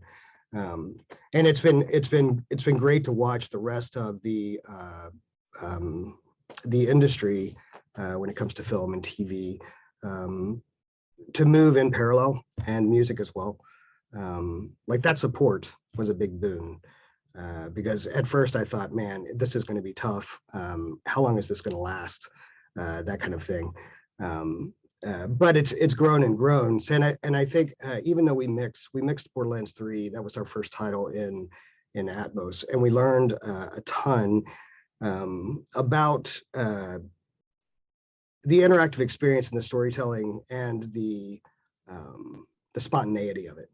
And it's been great to watch the rest of the industry when it comes to film and TV to move in parallel, and music as well. Like that support was a big boon because at first I thought, man, this is going to be tough. How long is this going to last? That kind of thing. But it's grown and grown. And I think even though we mixed Borderlands 3, that was our first title in Atmos, and we learned a ton about the interactive experience and the storytelling and the spontaneity of it,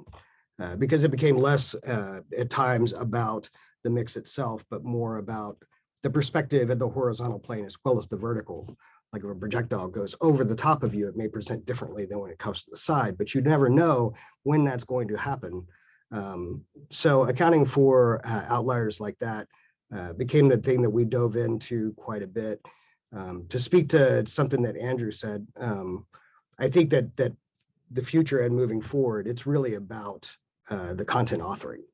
because it became less at times about the mix itself, but more about the perspective at the horizontal plane as well as the vertical. Like if a projectile goes over the top of you, it may present differently than when it comes to the side, but you never know when that's going to happen. So accounting for outliers like that became the thing that we dove into quite a bit. To speak to something that Andrew said, I think that the future and moving forward, it's really about the content authoring,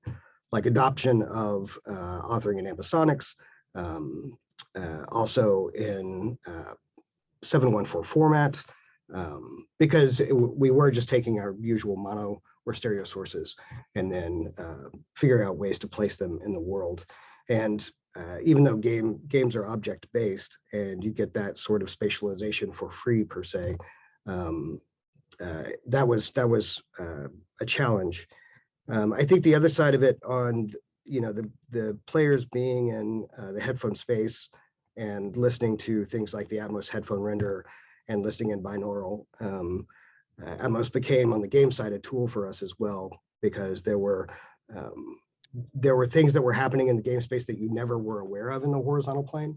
like adoption of authoring in ambisonics, also in 714 format, because we were just taking our usual mono or stereo sources and then figuring out ways to place them in the world. And even though games are object based and you get that sort of spatialization for free per se, that was a challenge. I think the other side of it, on the players being in the headphone space and listening to things like the Atmos headphone renderer and listening in binaural, Atmos became on the game side a tool for us as well, because there were things that were happening in the game space that you never were aware of in the horizontal plane.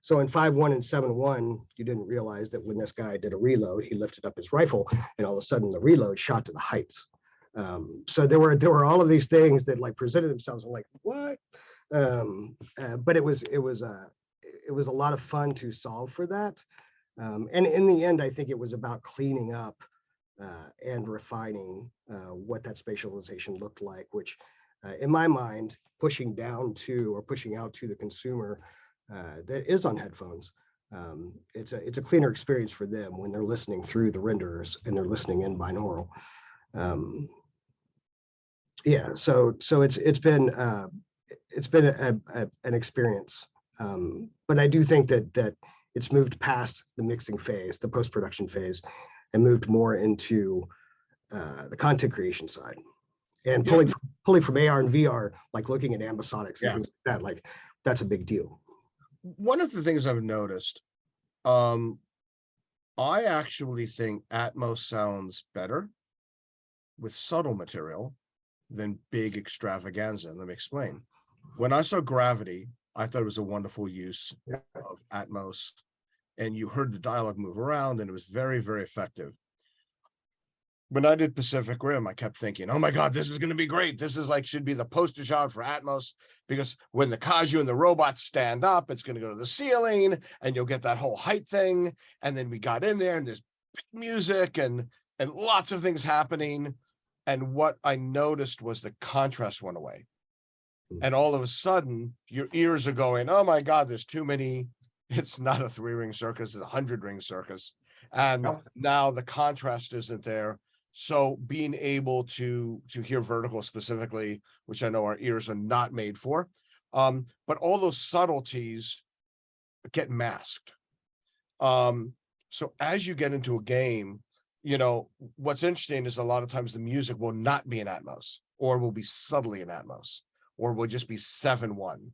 So in 5.1 and 7.1, you didn't realize that when this guy did a reload, he lifted up his rifle and all of a sudden the reload shot to the heights. So there were all of these things that like presented themselves. I'm like, what? But it was a lot of fun to solve for that. And in the end, I think it was about cleaning up and refining what that spatialization looked like, which in my mind, pushing down to or pushing out to the consumer that is on headphones, it's a cleaner experience for them when they're listening through the renderers and they're listening in binaural. Yeah, so it's been an experience, but I do think that it's moved past the mixing phase, the post-production phase, and moved more into the content creation side. And pulling from AR and VR, like looking at ambisonics and things like that, like that's a big deal. One of the things I've noticed, I actually think Atmos sounds better with subtle material than big extravaganza. Let me explain. When I saw Gravity, I thought it was a wonderful use of Atmos, and you heard the dialogue move around, and it was very, very effective. When I did Pacific Rim, I kept thinking, oh my God, this is going to be great. This is like, should be the poster child for Atmos, because when the Kaiju and the robots stand up, it's going to go to the ceiling and you'll get that whole height thing. And then we got in there and there's music and lots of things happening. And what I noticed was the contrast went away. And all of a sudden your ears are going, oh my God, there's too many. It's not a 3-ring circus, it's a 100-ring circus. And now the contrast isn't there. So being able to hear vertical specifically, which I know our ears are not made for, but all those subtleties get masked. So as you get into a game, you know, what's interesting is a lot of times the music will not be in Atmos, or will be subtly in Atmos, or will just be 7/1.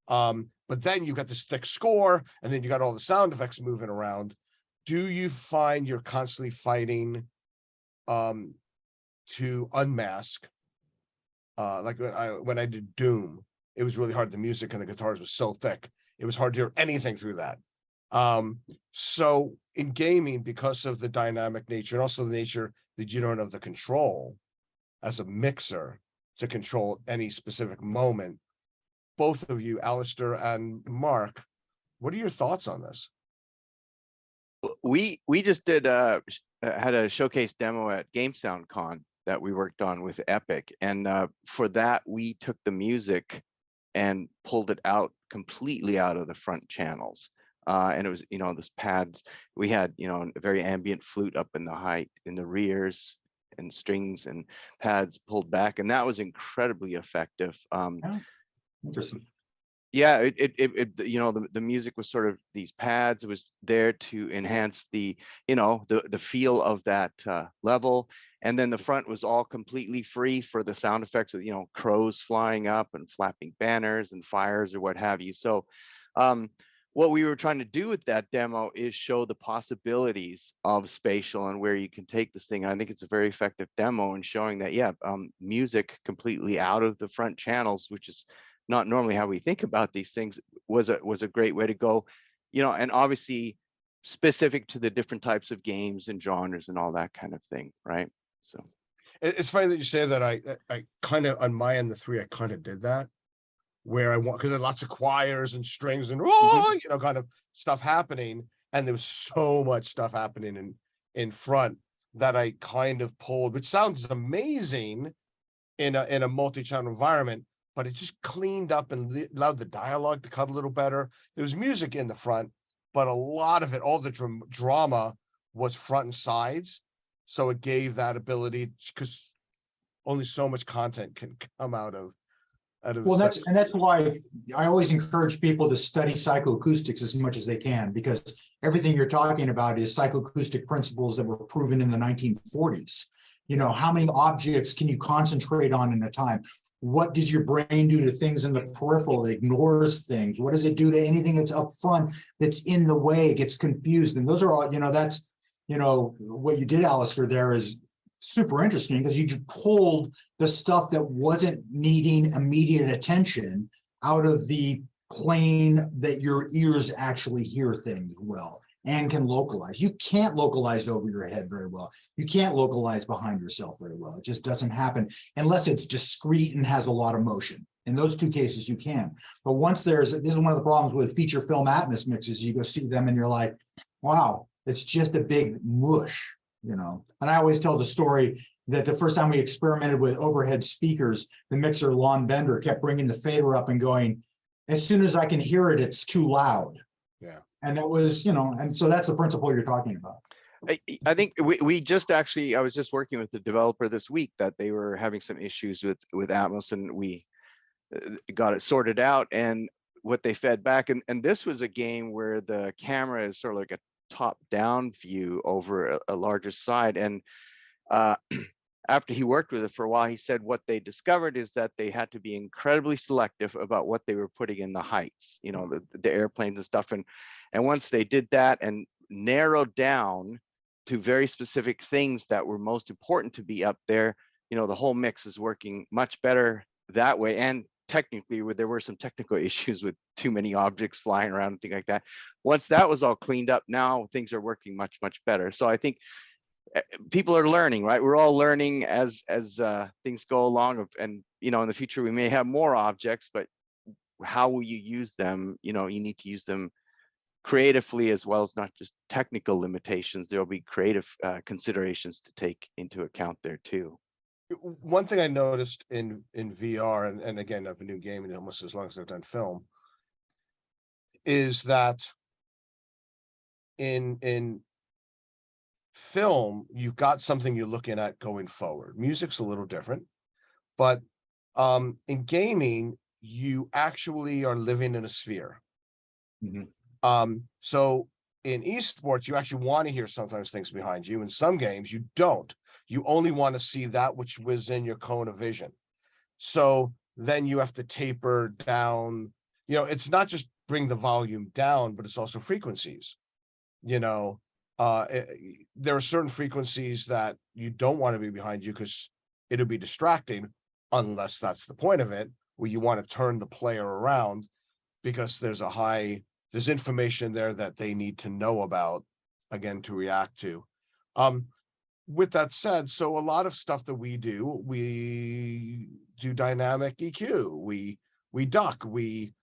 But then you got this thick score, and then you got all the sound effects moving around. Do you find you're constantly fighting to unmask? Like when I did Doom, it was really hard. The music and the guitars was so thick, it was hard to hear anything through that. So in gaming, because of the dynamic nature and also the nature that you don't have the control as a mixer to control any specific moment, both of you, Alistair and Mark, what are your thoughts on this? We just did had a showcase demo at GameSoundCon that we worked on with Epic, and for that we took the music and pulled it out completely out of the front channels. And it was, you know, this pads, we had, you know, a very ambient flute up in the height, in the rears, and strings and pads pulled back, and that was incredibly effective. Interesting. Yeah, it you know, the music was sort of these pads. It was there to enhance the, you know, the feel of that level. And then the front was all completely free for the sound effects of, you know, crows flying up and flapping banners and fires or what have you. So what we were trying to do with that demo is show the possibilities of spatial and where you can take this thing. I think it's a very effective demo in showing that, yeah, music completely out of the front channels, which is not normally how we think about these things, was a great way to go, you know, and obviously specific to the different types of games and genres and all that kind of thing, right? So It's funny that you say that. I kind of, on my end, the three, I kind of did that, where I want, because there are lots of choirs and strings and you know, kind of stuff happening, and there was so much stuff happening in front that I kind of pulled, which sounds amazing in a multi-channel environment, but it just cleaned up and allowed the dialogue to cut a little better. There was music in the front, but a lot of it, all the drama was front and sides. So it gave that ability, because only so much content can come out of. Well, that's why I always encourage people to study psychoacoustics as much as they can, because everything you're talking about is psychoacoustic principles that were proven in the 1940s. You know, how many objects can you concentrate on in a time? What does your brain do to things in the peripheral? It ignores things. What does it do to anything that's up front that's in the way? It gets confused. And those are all, you know, that's, you know, what you did, Alistair, there is super interesting, because you just pulled the stuff that wasn't needing immediate attention out of the plane that your ears actually hear things well and can localize. You can't localize over your head very well. You can't localize behind yourself very well. It just doesn't happen unless it's discrete and has a lot of motion. In those two cases, you can. But once this is one of the problems with feature film Atmos mixes, you go see them and you're like, wow, it's just a big mush. You know, and I always tell the story that the first time we experimented with overhead speakers, the mixer Lon Bender kept bringing the fader up and going, as soon as I can hear it, it's too loud. Yeah. And that was, you know, and so that's the principle you're talking about. I think we just actually, I was just working with the developer this week that they were having some issues with Atmos, and we got it sorted out, and what they fed back. And this was a game where the camera is sort of like a top-down view over a larger side, and after he worked with it for a while, he said what they discovered is that they had to be incredibly selective about what they were putting in the heights, you know, the airplanes and stuff, and once they did that and narrowed down to very specific things that were most important to be up there, you know, the whole mix is working much better that way. And technically, there were some technical issues with too many objects flying around and things like that. Once that was all cleaned up, now things are working much better. So I think people are learning, right? We're all learning as things go along, and you know, in the future we may have more objects, but how will you use them? You know, you need to use them creatively as well as not just technical limitations. There'll be creative considerations to take into account there too. One thing I noticed in VR, and again, I've been doing gaming almost as long as I've done film, is that in film, you've got something you're looking at going forward. Music's a little different, but in gaming, you actually are living in a sphere. So in esports, you actually want to hear sometimes things behind you. In some games, you don't. You only want to see that which was in your cone of vision. So then you have to taper down. You know, it's not just bring the volume down, but it's also frequencies. You know, there are certain frequencies that you don't want to be behind you because it'll be distracting, unless that's the point of it, where you want to turn the player around because there's information there that they need to know about, again, to react to. With that said, so a lot of stuff that we do dynamic EQ, we duck, we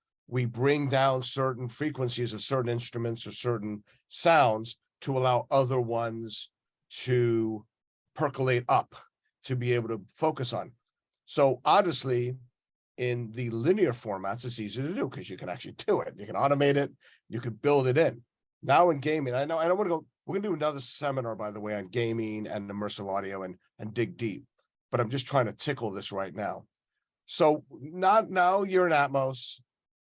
bring down certain frequencies of certain instruments or certain sounds to allow other ones to percolate up, to be able to focus on. So obviously, in the linear formats, it's easy to do because you can actually do it. You can automate it, you can build it in. Now in gaming, I know I don't want to go, we're gonna do another seminar, by the way, on gaming and immersive audio and dig deep, but I'm just trying to tickle this right now. So not now you're in Atmos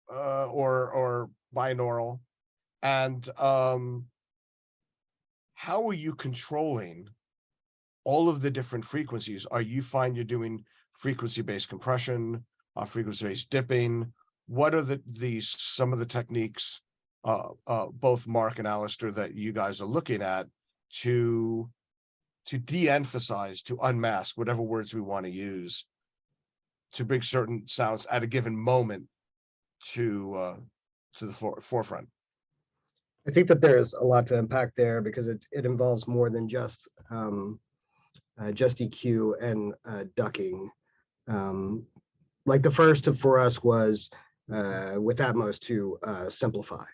or binaural, and how are you controlling all of the different frequencies? Are you find you're doing frequency-based compression, frequency-based dipping? What are some of the techniques, both Mark and Alistair, that you guys are looking at to de-emphasize, to unmask, whatever words we want to use, to bring certain sounds at a given moment to the forefront? I think that there's a lot to unpack there because it involves more than just EQ and ducking. Like the first for us was with Atmos to simplify,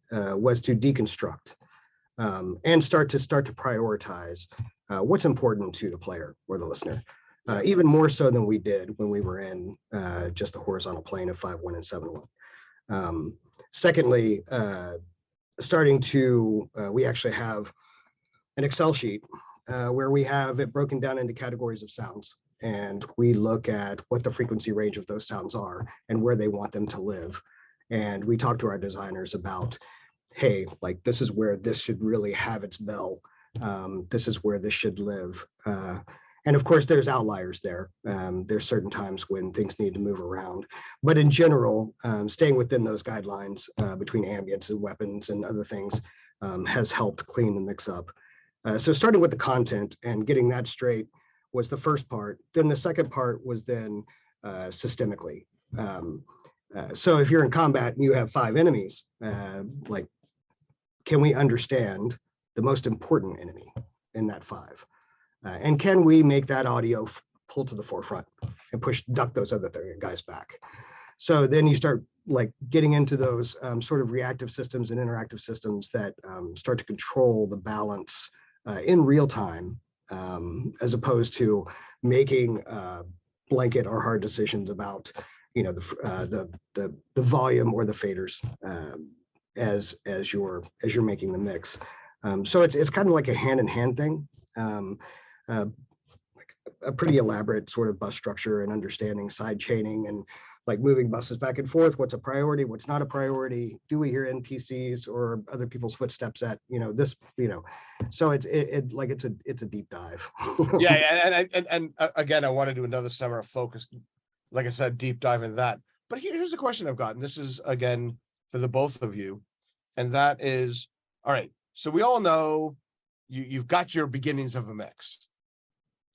was to deconstruct and start to prioritize what's important to the player or the listener, even more so than we did when we were in just the horizontal plane of 5.1 and 7.1. Secondly, starting to, we actually have an Excel sheet where we have it broken down into categories of sounds. And we look at what the frequency range of those sounds are and where they want them to live. And we talk to our designers about, hey, like this is where this should really have its bell. This is where this should live. And of course, there's outliers there. There's certain times when things need to move around. But in general, staying within those guidelines between ambience and weapons and other things has helped clean the mix up. So starting with the content and getting that straight was the first part. Then the second part was then systemically. So if you're in combat and you have 5 enemies, like, can we understand the most important enemy in that 5? And can we make that audio pull to the forefront and duck those other guys back? So then you start like getting into those sort of reactive systems and interactive systems that start to control the balance in real time, as opposed to making blanket or hard decisions about, you know, the volume or the faders as you're making the mix. So it's kind of like a hand-in-hand thing, like a pretty elaborate sort of bus structure and understanding side chaining and like moving buses back and forth. What's a priority? What's not a priority? Do we hear NPCs or other people's footsteps at, you know, this, you know? So it's a deep dive. Yeah, and again, I want to do another summer focused, like I said, deep dive in that. But here's the question I've gotten. This is again for the both of you, and that is, all right. So we all know you've got your beginnings of a mix,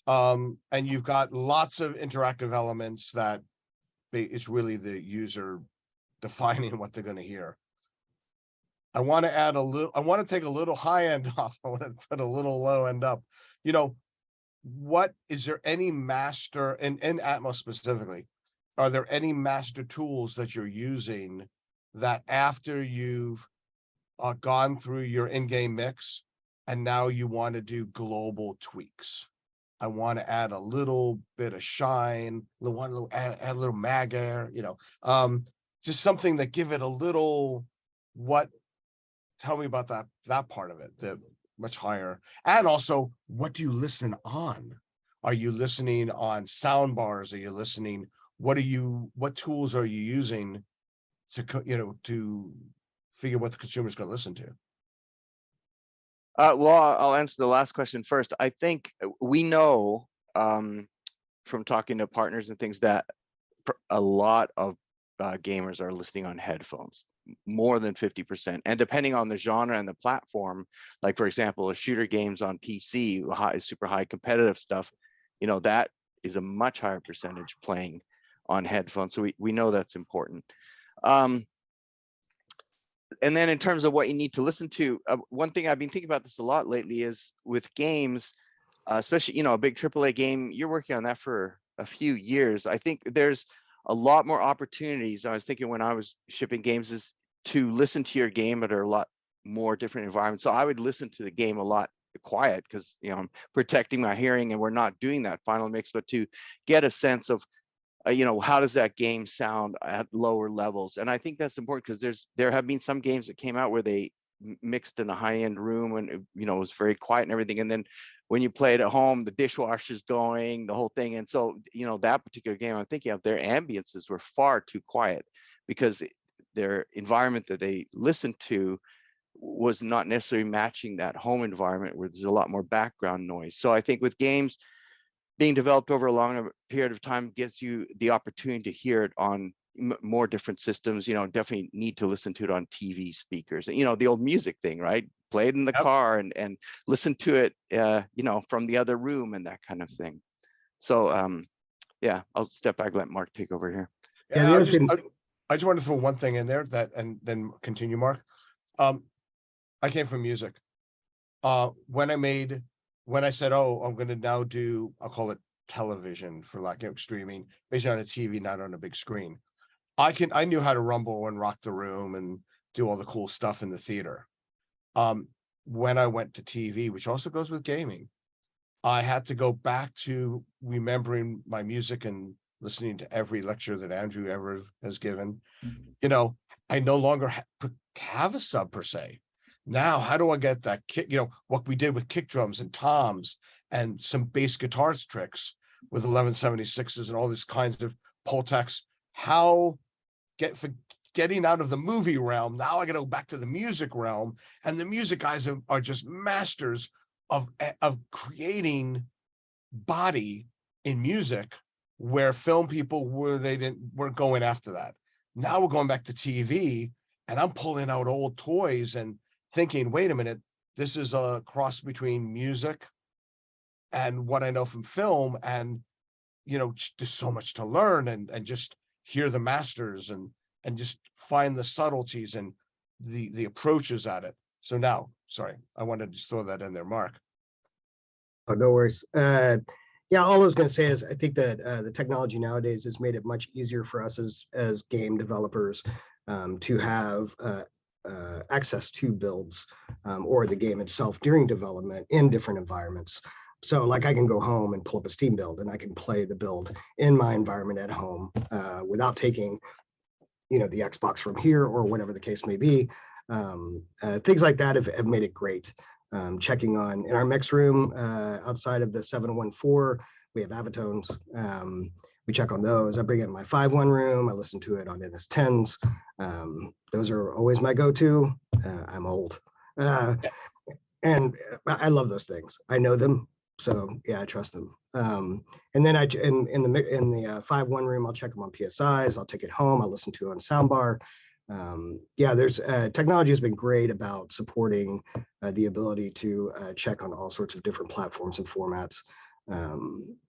and you've got lots of interactive elements that it's really the user defining what they're going to hear. I want to add a little, I want to take a little high end off. I want to put a little low end up. You know, what is there any master in Atmos specifically? Are there any master tools that you're using that after you've gone through your in-game mix and now you want to do global tweaks? I want to add a little bit of shine, add a little mag air, you know, just something that give it a little, tell me about that part of it, much higher. And also, what do you listen on? Are you listening on sound bars? Are you listening? What tools are you using to figure what the consumer is going to listen to? Well, I'll answer the last question first. I think we know from talking to partners and things that a lot of gamers are listening on headphones, more than 50%. And depending on the genre and the platform, like for example, shooter games on PC, super high competitive stuff, that is a much higher percentage playing on headphones. So we know that's important. And then in terms of what you need to listen to, one thing I've been thinking about this a lot lately is with games, especially, a big AAA game, you're working on that for a few years. I think there's a lot more opportunities. I was thinking when I was shipping games is to listen to your game at a lot more different environments. So I would listen to the game a lot quiet because, I'm protecting my hearing, and we're not doing that final mix, but to get a sense of, how does that game sound at lower levels? And I think that's important because there have been some games that came out where they mixed in a high-end room and it was very quiet and everything, and then when you play it at home, the dishwasher's going, the whole thing. And so that particular game I'm thinking of, their ambiances were far too quiet because their environment that they listened to was not necessarily matching that home environment where there's a lot more background noise. So I think with games being developed over a longer period of time gives you the opportunity to hear it on more different systems. Definitely need to listen to it on TV speakers, the old music thing, right? Play it in the car and listen to it from the other room and that kind of thing. So yeah, I'll step back, let Mark take over here. Yeah, I just want to throw one thing in there and then continue, Mark. I came from music. When I said, I'm going to now do, I'll call it television for lack of streaming, based on a TV, not on a big screen. I knew how to rumble and rock the room and do all the cool stuff in the theater. When I went to TV, which also goes with gaming, I had to go back to remembering my music and listening to every lecture that Andrew ever has given. I no longer have a sub per se. Now, how do I get that kick? What we did with kick drums and toms and some bass guitars tricks with 1176s and all these kinds of Pultecs. Getting out of the movie realm, now I got to go back to the music realm, and the music guys are just masters of creating body in music, where film people weren't going after that. Now we're going back to TV, and I'm pulling out old toys and thinking, wait a minute, this is a cross between music and what I know from film, and there's so much to learn and just hear the masters and just find the subtleties and the approaches at it. So now, sorry, I wanted to just throw that in there, Mark. Oh, no worries. Yeah, all I was going to say is I think that the technology nowadays has made it much easier for us as game developers to have access to builds or the game itself during development in different environments. So like I can go home and pull up a Steam build and I can play the build in my environment at home without taking, the Xbox from here or whatever the case may be. Things like that have made it great. Checking on in our mix room outside of the 714, we have Avatones. We check on those. I bring it in my 5.1 room. I listen to it on NS10s. Those are always my go-to. I'm old. And I love those things. I know them. So yeah, I trust them. And then in the 5.1 room, I'll check them on PSIs. I'll take it home. I'll listen to it on soundbar. Yeah, there's technology has been great about supporting the ability to check on all sorts of different platforms and formats,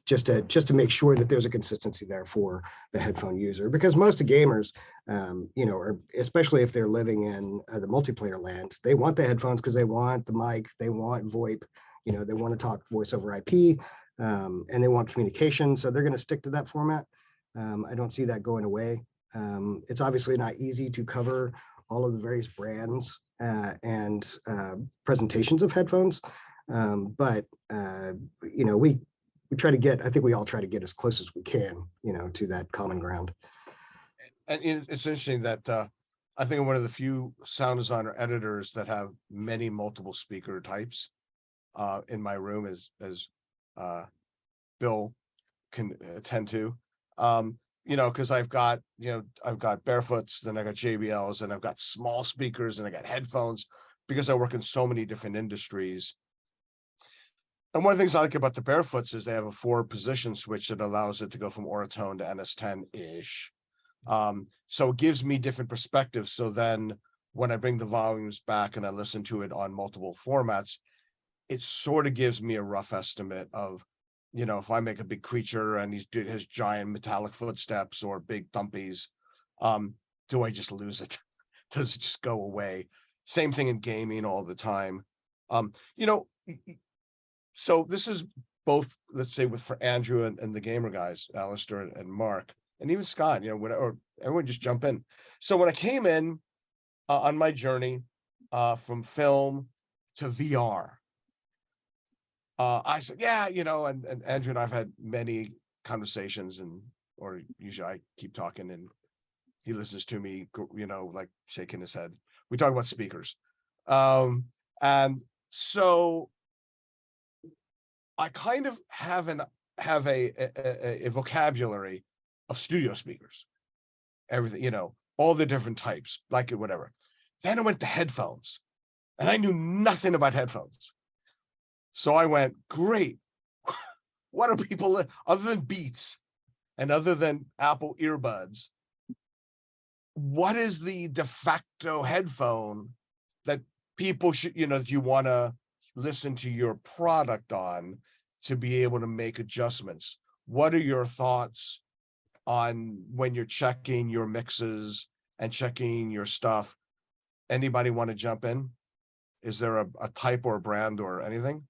just to make sure that there's a consistency there for the headphone user. Because most of gamers, or especially if they're living in the multiplayer land, they want the headphones because they want the mic, they want VoIP, they want to talk voice over IP, and they want communication. So they're going to stick to that format. I don't see that going away. It's obviously not easy to cover all of the various brands and presentations of headphones, but we try to get. I think we all try to get as close as we can, to that common ground. And it's interesting that I think I'm one of the few sound designer editors that have many multiple speaker types in my room, as Bill can attend to. You know, because I've got Barefoots, then I got JBLs, and I've got small speakers, and I got headphones, because I work in so many different industries. And one of the things I like about the Barefoots is they have a 4-position switch that allows it to go from Oratone to NS10-ish. So it gives me different perspectives. So then when I bring the volumes back and I listen to it on multiple formats, it sort of gives me a rough estimate of, you know, if I make a big creature and he's doing his giant metallic footsteps or big thumpies, do I just lose it? Does it just go away? Same thing in gaming all the time. You know, so this is both, let's say, for Andrew and the gamer guys, Alistair and Mark, and even Scott, you know, or everyone just jump in. So when I came in on my journey from film to VR, I said, yeah, you know, and Andrew and I've had many conversations, or usually I keep talking and he listens to me, you know, like shaking his head. We talk about speakers. And so I kind of have a vocabulary of studio speakers, everything, you know, all the different types, like it, whatever. Then I went to headphones and I knew nothing about headphones. So I went, great. What are people, other than Beats and other than Apple earbuds, what is the de facto headphone that people should, you know, that you want to listen to your product on to be able to make adjustments? What are your thoughts on when you're checking your mixes and checking your stuff? Anybody want to jump in? Is there a type or a brand or anything?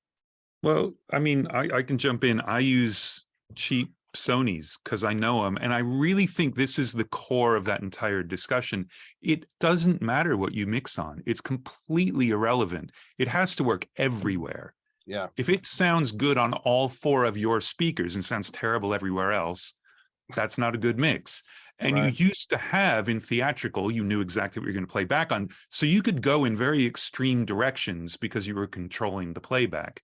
Well, I mean, I can jump in. I use cheap Sonys because I know them. And I really think this is the core of that entire discussion. It doesn't matter what you mix on. It's completely irrelevant. It has to work everywhere. Yeah. If it sounds good on all 4 of your speakers and sounds terrible everywhere else, that's not a good mix. And Right. you used to have in theatrical, you knew exactly what you're going to play back on. So you could go in very extreme directions because you were controlling the playback.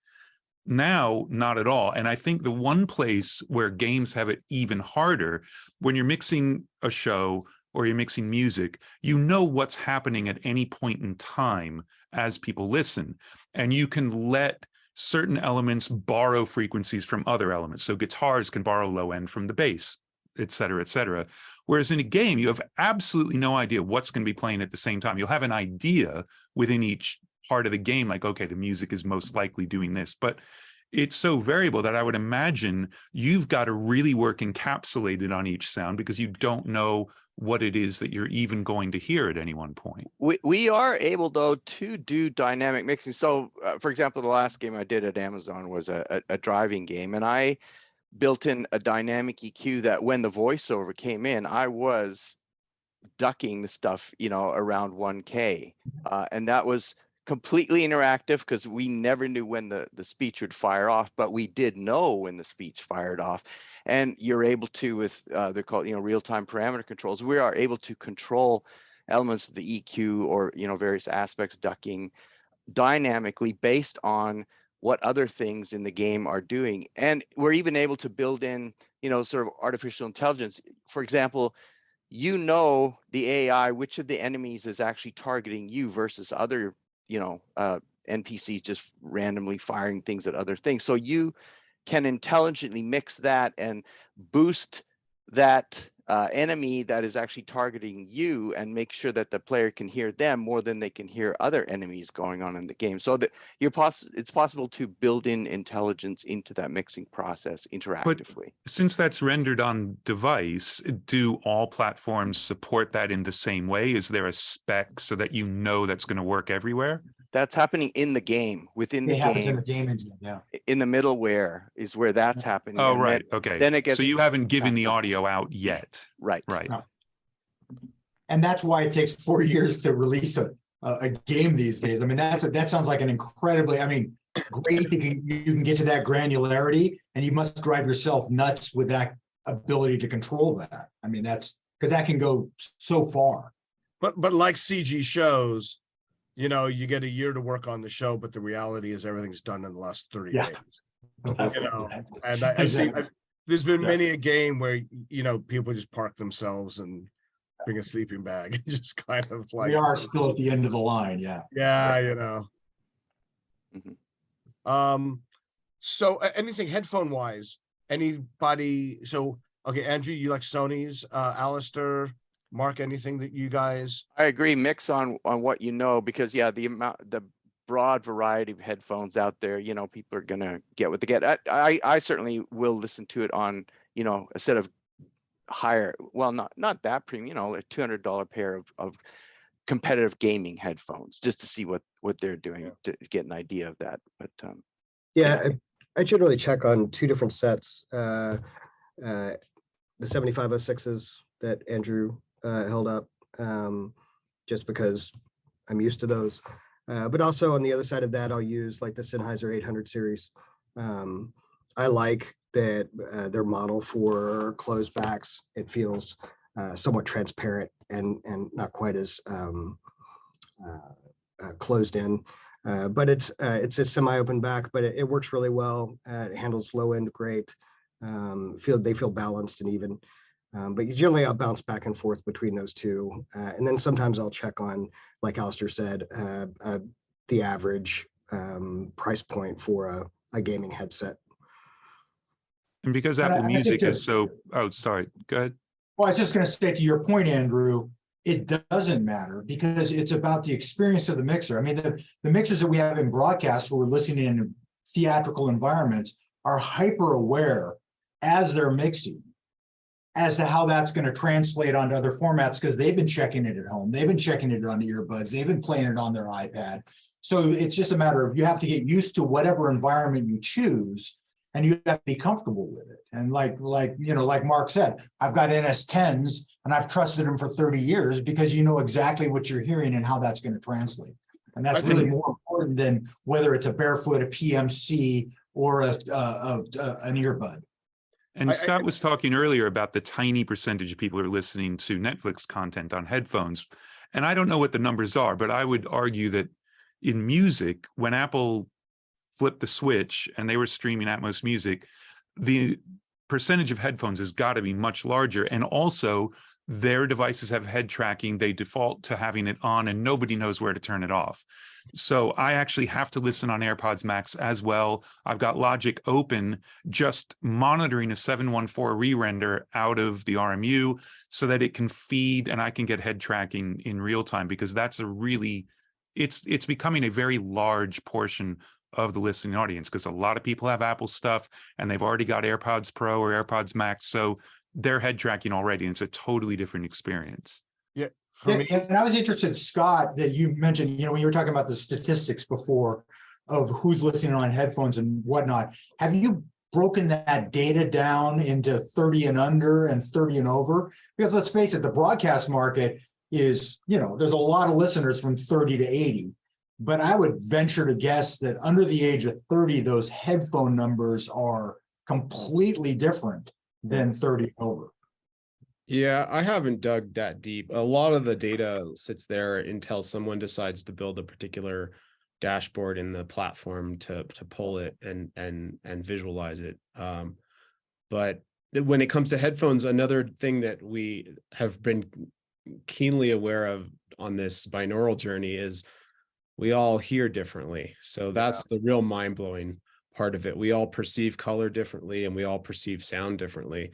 Now, not at all. And I think the one place where games have it even harder, when you're mixing a show or you're mixing music, you know what's happening at any point in time as people listen. And you can let certain elements borrow frequencies from other elements. So guitars can borrow low end from the bass, et cetera, et cetera. Whereas in a game, you have absolutely no idea what's going to be playing at the same time. You'll have an idea within each part of the game, like, okay, the music is most likely doing this, but it's so variable that I would imagine you've got to really work encapsulated on each sound because you don't know what it is that you're even going to hear at any one point. We are able, though, to do dynamic mixing. So, for example, the last game I did at Amazon was a driving game, and I built in a dynamic EQ that when the voiceover came in, I was ducking the stuff, you know, around 1K, and that was completely interactive because we never knew when the speech would fire off, but we did know when the speech fired off. And you're able to, with they're called, you know, real-time parameter controls, we are able to control elements of the EQ or, you know, various aspects, ducking dynamically based on what other things in the game are doing. And we're even able to build in, you know, sort of artificial intelligence. For example, you know, the AI, which of the enemies is actually targeting you versus other, you know, NPCs just randomly firing things at other things. So you can intelligently mix that and boost that enemy that is actually targeting you and make sure that the player can hear them more than they can hear other enemies going on in the game. So that it's possible to build in intelligence into that mixing process interactively. But since that's rendered on device, do all platforms support that in the same way? Is there a spec so that you know that's going to work everywhere? That's happening in the game, within the It happens in game, the game engine, yeah. in the middleware is where that's happening. Oh, and right. Okay. Then it gets, so you haven't given the audio out yet. right. Right. No. And that's why it takes 4 years to release a game these days. I mean, that sounds like an incredibly, I mean, great. You can get to that granularity, and you must drive yourself nuts with that ability to control that. I mean, that's because that can go so far. but like CG shows, you know, you get a year to work on the show, but the reality is everything's done in the last 30 Yeah. days. You know, and I've seen, there's been many a game where, you know, people just park themselves and bring a sleeping bag. Just kind of like, We are still at the end of the line, yeah. yeah, you know. Mhm. So anything headphone wise, anybody, so, okay, Andrew, you like Sony's, Alistair, Mark, anything that you guys, I agree, mix on what you know, because yeah, the broad variety of headphones out there, you know, people are gonna get what they get. I certainly will listen to it on, you know, a set of higher, well, not that premium, you know, a $200 pair of competitive gaming headphones, just to see what they're doing, to get an idea of that. But Yeah, I generally check on two different sets. The 7506s that Andrew held up, just because I'm used to those. But also on the other side of that, I'll use like the Sennheiser 800 series. I like that their model for closed backs. It feels somewhat transparent and not quite as closed in. But it's a semi-open back, but it works really well. It handles low end great. They feel balanced and even. But generally I'll bounce back and forth between those two. And then sometimes I'll check on, like Alistair said, the average price point for a gaming headset. And because And Apple I think Music that- is so, oh, sorry, go ahead. Well, I was just going to say, to your point, Andrew, it doesn't matter because it's about the experience of the mixer. I mean, the mixers that we have in broadcast who are listening in theatrical environments are hyper aware as they're mixing as to how that's going to translate onto other formats, because they've been checking it at home. They've been checking it on the earbuds. They've been playing it on their iPad. So it's just a matter of, you have to get used to whatever environment you choose, and you have to be comfortable with it. And like Mark said, I've got NS10s and I've trusted them for 30 years because you know exactly what you're hearing and how that's going to translate. And that's really more important than whether it's a Barefoot, a PMC, or an earbud. And Scott was talking earlier about the tiny percentage of people who are listening to Netflix content on headphones. And I don't know what the numbers are, but I would argue that in music, when Apple flipped the switch and they were streaming Atmos music, the percentage of headphones has got to be much larger. And also their devices have head tracking. They default to having it on and nobody knows where to turn it off. So I actually have to listen on AirPods Max as well. I've got Logic open, just monitoring a 714 re-render out of the RMU so that it can feed and I can get head tracking in real time, because that's a really, it's becoming a very large portion of the listening audience, because a lot of people have Apple stuff and they've already got AirPods Pro or AirPods Max. So they're head tracking already, and it's a totally different experience. yeah, for me, And I was interested, Scott, that you mentioned, when you were talking about the statistics before of who's listening on headphones and whatnot, have you broken that data down into 30 and under and 30 and over? Because let's face it, the broadcast market is, there's a lot of listeners from 30 to 80. But I would venture to guess that under the age of 30, those headphone numbers are completely different than 30 and over. Yeah, I haven't dug that deep. A lot of the data sits there until someone decides to build a particular dashboard in the platform to pull it and visualize it. But when it comes to headphones, another thing that we have been keenly aware of on this binaural journey is we all hear differently. So that's the real mind-blowing part of it. We all perceive color differently and we all perceive sound differently.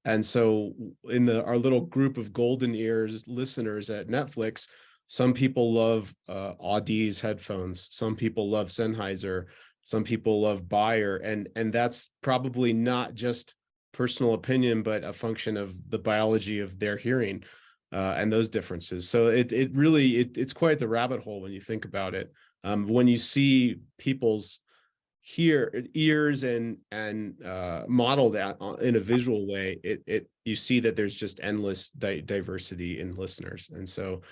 And so in our little group of golden ears listeners at Netflix, some people love Audi's headphones, some people love Sennheiser, some people love Bayer, and that's probably not just personal opinion, but a function of the biology of their hearing and those differences. So it's quite the rabbit hole when you think about it. When you see people's ears and model that in a visual way, you see that there's just endless diversity in listeners, and so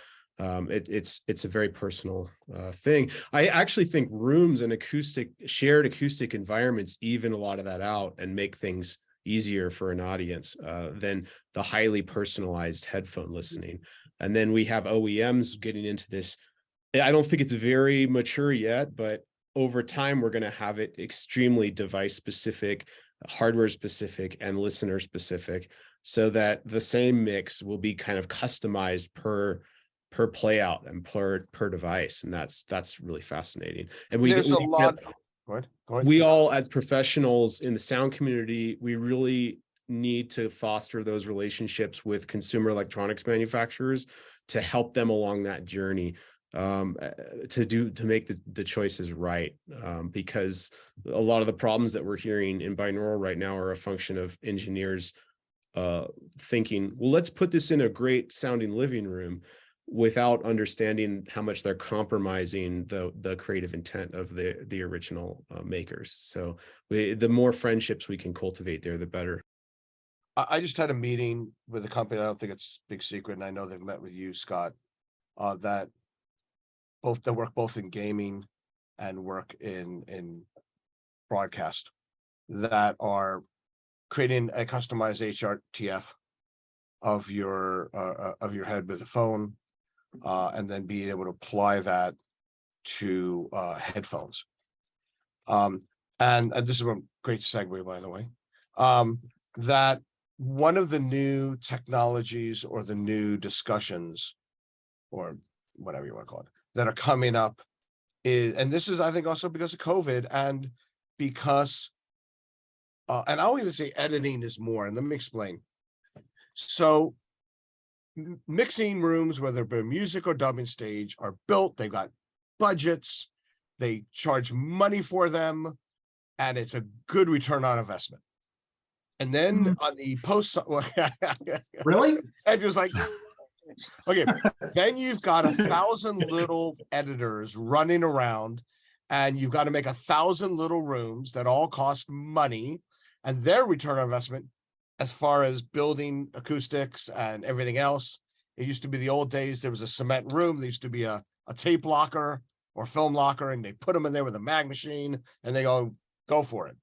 it's a very personal thing. I actually think rooms and shared acoustic environments even a lot of that out and make things easier for an audience than the highly personalized headphone listening. And then we have OEMs getting into this. I don't think it's very mature yet, but over time, we're going to have it extremely device specific, hardware specific, and listener specific, so that the same mix will be kind of customized per play out and per device. And that's really fascinating. And There's a lot. Go ahead. We all, as professionals in the sound community, we really need to foster those relationships with consumer electronics manufacturers to help them along that journey, to make the choices right, because a lot of the problems that we're hearing in binaural right now are a function of engineers thinking, well, let's put this in a great sounding living room, without understanding how much they're compromising the creative intent of the original makers. So the more friendships we can cultivate there, the better. I just had a meeting with a company. I don't think it's a big secret, and I know they've met with you, Scott, that work both in gaming and work in broadcast, that are creating a customized HRTF of your head with a phone, and then being able to apply that to headphones. And this is a great segue, by the way, that one of the new technologies or the new discussions, or whatever you want to call it, that are coming up is, and this is, I think, also because of COVID, and because, and I'll even say editing is more, and let me explain. So mixing rooms, whether it be music or dubbing stage, are built, they've got budgets, they charge money for them, and it's a good return on investment. And then on the post, Really? Andrew's like, okay, then you've got 1,000 little editors running around, and you've got to make 1,000 little rooms that all cost money, and their return on investment, as far as building acoustics and everything else, it used to be the old days. There was a cement room. There used to be a tape locker or film locker, and they put them in there with a mag machine, and they go for it.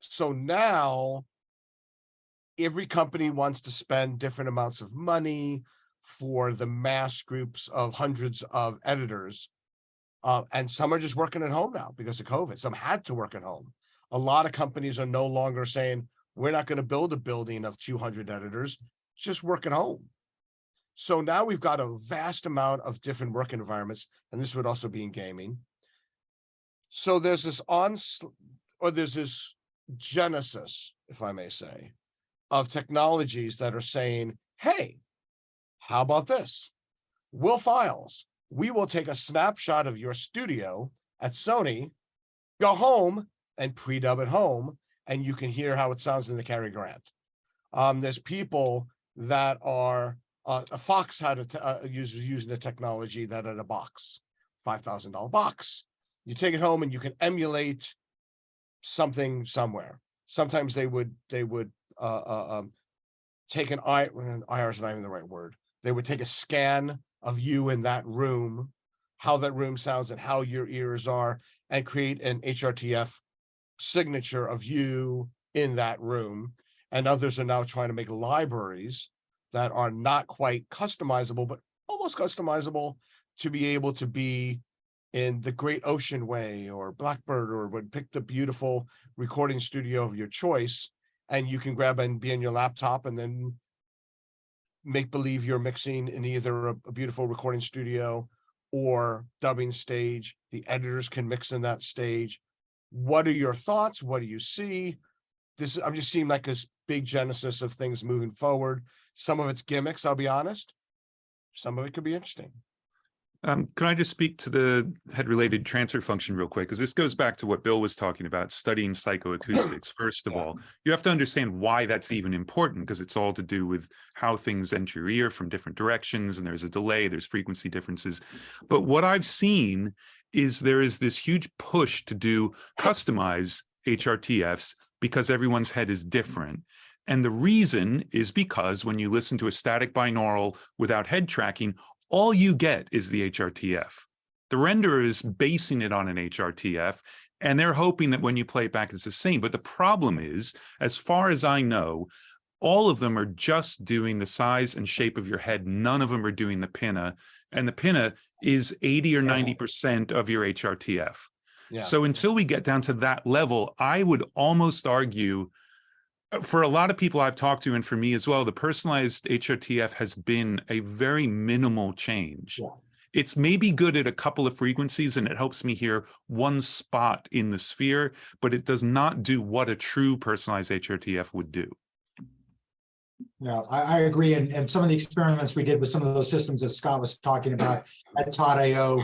So now every company wants to spend different amounts of money for the mass groups of hundreds of editors. And some are just working at home now because of COVID. Some had to work at home. A lot of companies are no longer saying, we're not going to build a building of 200 editors, just work at home. So now we've got a vast amount of different work environments, and this would also be in gaming. So there's this genesis, if I may say, of technologies that are saying, hey, how about this? Will Files, we will take a snapshot of your studio at Sony, go home and pre-dub at home, and you can hear how it sounds in the Cary Grant. There's people that are, Fox had using the technology that at a box, $5,000 box, you take it home and you can emulate something somewhere. Sometimes they would take an IR is not even the right word. They would take a scan of you in that room, how that room sounds and how your ears are, and create an HRTF signature of you in that room. And others are now trying to make libraries that are not quite customizable, but almost customizable, to be able to be in the Great Ocean Way or Blackbird, or would pick the beautiful recording studio of your choice, and you can grab and be on your laptop and then make believe you're mixing in either a beautiful recording studio or dubbing stage. The editors can mix in that stage. What are your thoughts? What do you see? I'm just seeing like this big genesis of things moving forward. Some of it's gimmicks, I'll be honest. Some of it could be interesting. Can I just speak to the head-related transfer function real quick? Because this goes back to what Bill was talking about, studying psychoacoustics. First of all, you have to understand why that's even important, because it's all to do with how things enter your ear from different directions, and there's a delay, there's frequency differences. But what I've seen is there is this huge push to do customize HRTFs because everyone's head is different. And the reason is because when you listen to a static binaural without head tracking, all you get is the HRTF. The renderer is basing it on an HRTF, And they're hoping that when you play it back, it's the same. But the problem is, as far as I know, all of them are just doing the size and shape of your head. None of them are doing the pinna. And the pinna is 80 or 90% of your HRTF. Yeah. So until we get down to that level, I would almost argue, for a lot of people I've talked to, and for me as well, the personalized HRTF has been a very minimal change. Yeah. It's maybe good at a couple of frequencies and it helps me hear one spot in the sphere, but it does not do what a true personalized HRTF would do. Yeah, I agree. And some of the experiments we did with some of those systems that Scott was talking about at Todd.io,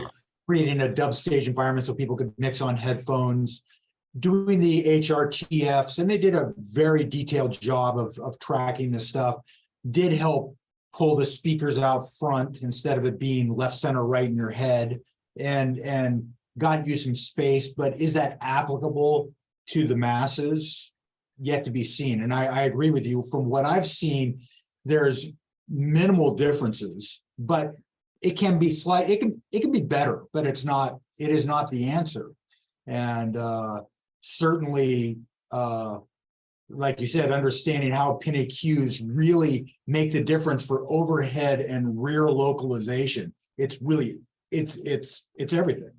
creating a dub stage environment so people could mix on headphones, doing the HRTFs, and they did a very detailed job of tracking this stuff, did help pull the speakers out front instead of it being left, center, right in your head, and got you some space. But is that applicable to the masses? Yet to be seen. And I agree with you. From what I've seen, there's minimal differences, but it can be slight. It can be better, but it is not the answer. And certainly, like you said, understanding how pinna cues really make the difference for overhead and rear localization. It's really it's everything.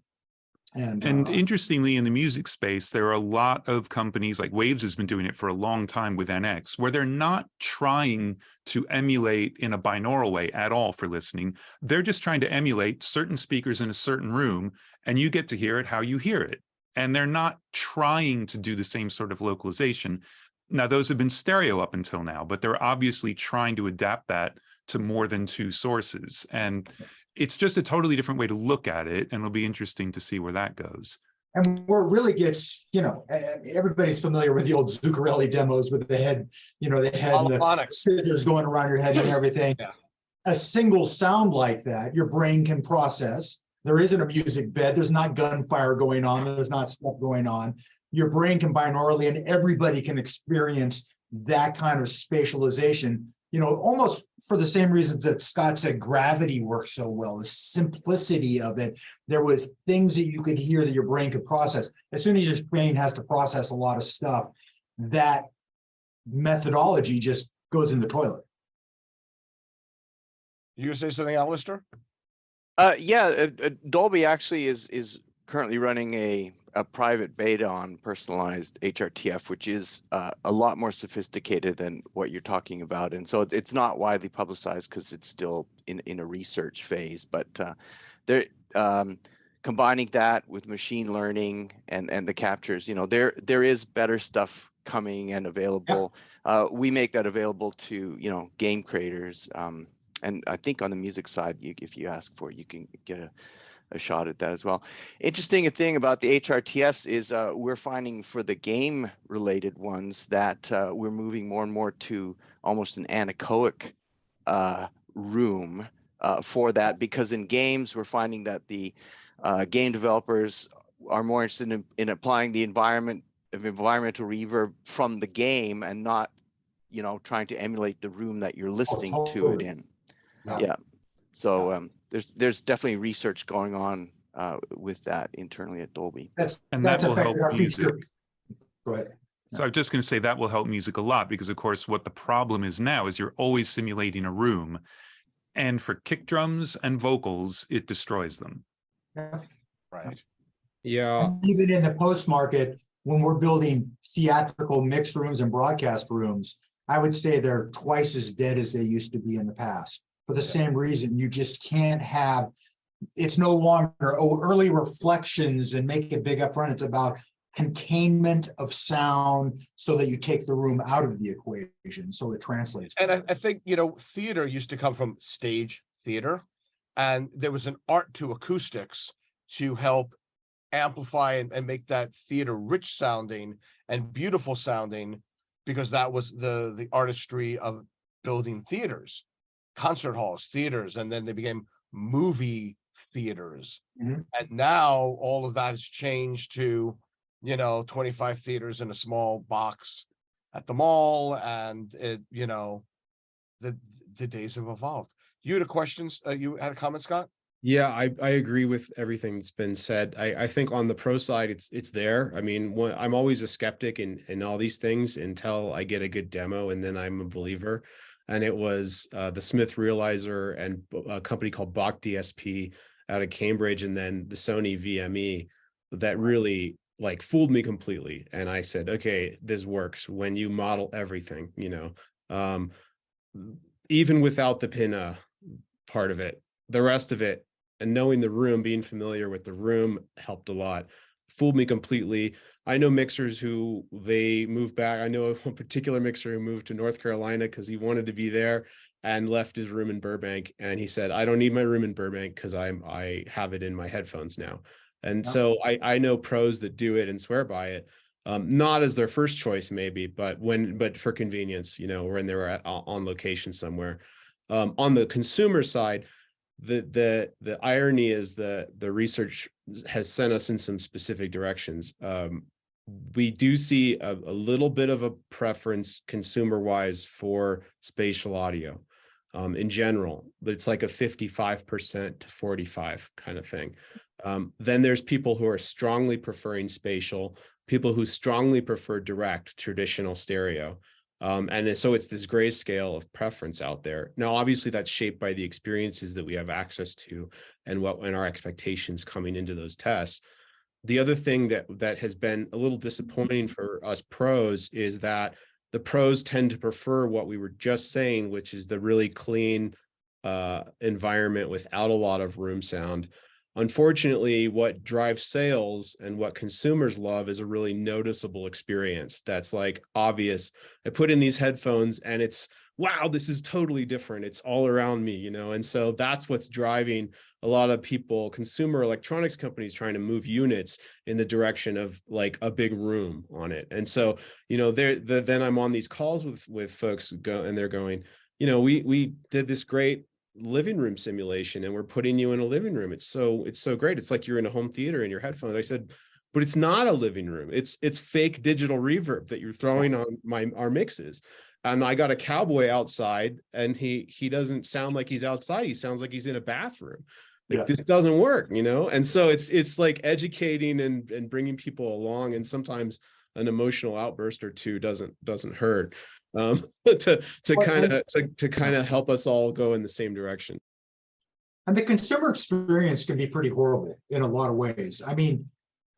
And interestingly, in the music space, there are a lot of companies, like Waves has been doing it for a long time with NX, where they're not trying to emulate in a binaural way at all for listening. They're just trying to emulate certain speakers in a certain room, and you get to hear it how you hear it. And they're not trying to do the same sort of localization. Now, those have been stereo up until now, but they're obviously trying to adapt that to more than two sources. And it's just a totally different way to look at it, and it'll be interesting to see where that goes. And where it really gets, everybody's familiar with the old Zuccarelli demos with the head, and the scissors going around your head and everything. Yeah. A single sound like that, your brain can process. There isn't a music bed. There's not gunfire going on. There's not stuff going on. Your brain can binaurally, and everybody can experience that kind of spatialization. Almost for the same reasons that Scott said gravity works so well, the simplicity of it. There was things that you could hear that your brain could process. As soon as your brain has to process a lot of stuff, that methodology just goes in the toilet. You gonna say something, Alistair? Dolby actually is currently running a private beta on personalized HRTF, which is a lot more sophisticated than what you're talking about. And so it's not widely publicized because it's still in a research phase, but they're combining that with machine learning and the captures, there is better stuff coming and available. We make that available to, game creators. And I think on the music side, if you ask for it, you can get a shot at that as well. Interesting thing about the HRTFs is we're finding for the game related ones that we're moving more and more to almost an anechoic room for that, because in games we're finding that the game developers are more interested in applying the environmental reverb from the game and not trying to emulate the room that you're listening to it in. Yeah. So there's definitely research going on with that internally at Dolby. That's that will help music. Go ahead. So I'm just going to say that will help music a lot, because of course what the problem is now is you're always simulating a room, and for kick drums and vocals it destroys them. Yeah. Right. Yeah. And even in the post market, when we're building theatrical mixed rooms and broadcast rooms, I would say they're twice as dead as they used to be in the past. For the same reason, you just can't have, it's no longer, early reflections and make it big up front. It's about containment of sound so that you take the room out of the equation, so it translates. And I think, theater used to come from stage theater, and there was an art to acoustics to help amplify and make that theater rich sounding and beautiful sounding, because that was the artistry of building theaters. Concert halls, theaters, and then they became movie theaters. Mm-hmm. And now all of that has changed to, 25 theaters in a small box at the mall, and the days have evolved. You had a question, you had a comment, Scott? Yeah, I agree with everything that's been said. I think on the pro side, it's there. I mean, I'm always a skeptic in all these things until I get a good demo, and then I'm a believer. And it was the Smith Realizer and a company called Bach DSP out of Cambridge, and then the Sony VME that really like fooled me completely. And I said, okay, this works when you model everything, you know, even without the pin part of it, the rest of it. And knowing the room, being familiar with the room helped a lot. Fooled me completely. I know mixers who they moved back. I know a particular mixer who moved to North Carolina because he wanted to be there and left his room in Burbank. And he said, I don't need my room in Burbank because I have it in my headphones now. And so I know pros that do it and swear by it. Not as their first choice, maybe, but for convenience, you know, when they were on location somewhere. On the consumer side, the irony is the research has sent us in some specific directions. We do see a little bit of a preference consumer wise for spatial audio in general, but it's like a 55% to 45 kind of thing. Then there's people who are strongly preferring spatial, people who strongly prefer direct traditional stereo. And so it's this gray scale of preference out there. Now, obviously, that's shaped by the experiences that we have access to and our expectations coming into those tests. The other thing that has been a little disappointing for us pros is that the pros tend to prefer what we were just saying, which is the really clean environment without a lot of room sound. Unfortunately, what drives sales and what consumers love is a really noticeable experience that's like obvious. I put in these headphones and it's, wow, this is totally different. It's all around me, you know? And so that's what's driving a lot of people, consumer electronics companies, trying to move units in the direction of like a big room on it. And so, you know, then I'm on these calls with folks and they're going, you know, we did this great living room simulation and we're putting you in a living room. It's so great. It's like you're in a home theater in your headphones. I said, but it's not a living room. It's fake digital reverb that you're throwing on our mixes. And I got a cowboy outside and he doesn't sound like he's outside. He sounds like he's in a bathroom. Like this doesn't work, you know? And so it's like educating and bringing people along. And sometimes an emotional outburst or two doesn't hurt. To kind of help us all go in the same direction. And the consumer experience can be pretty horrible in a lot of ways. I mean,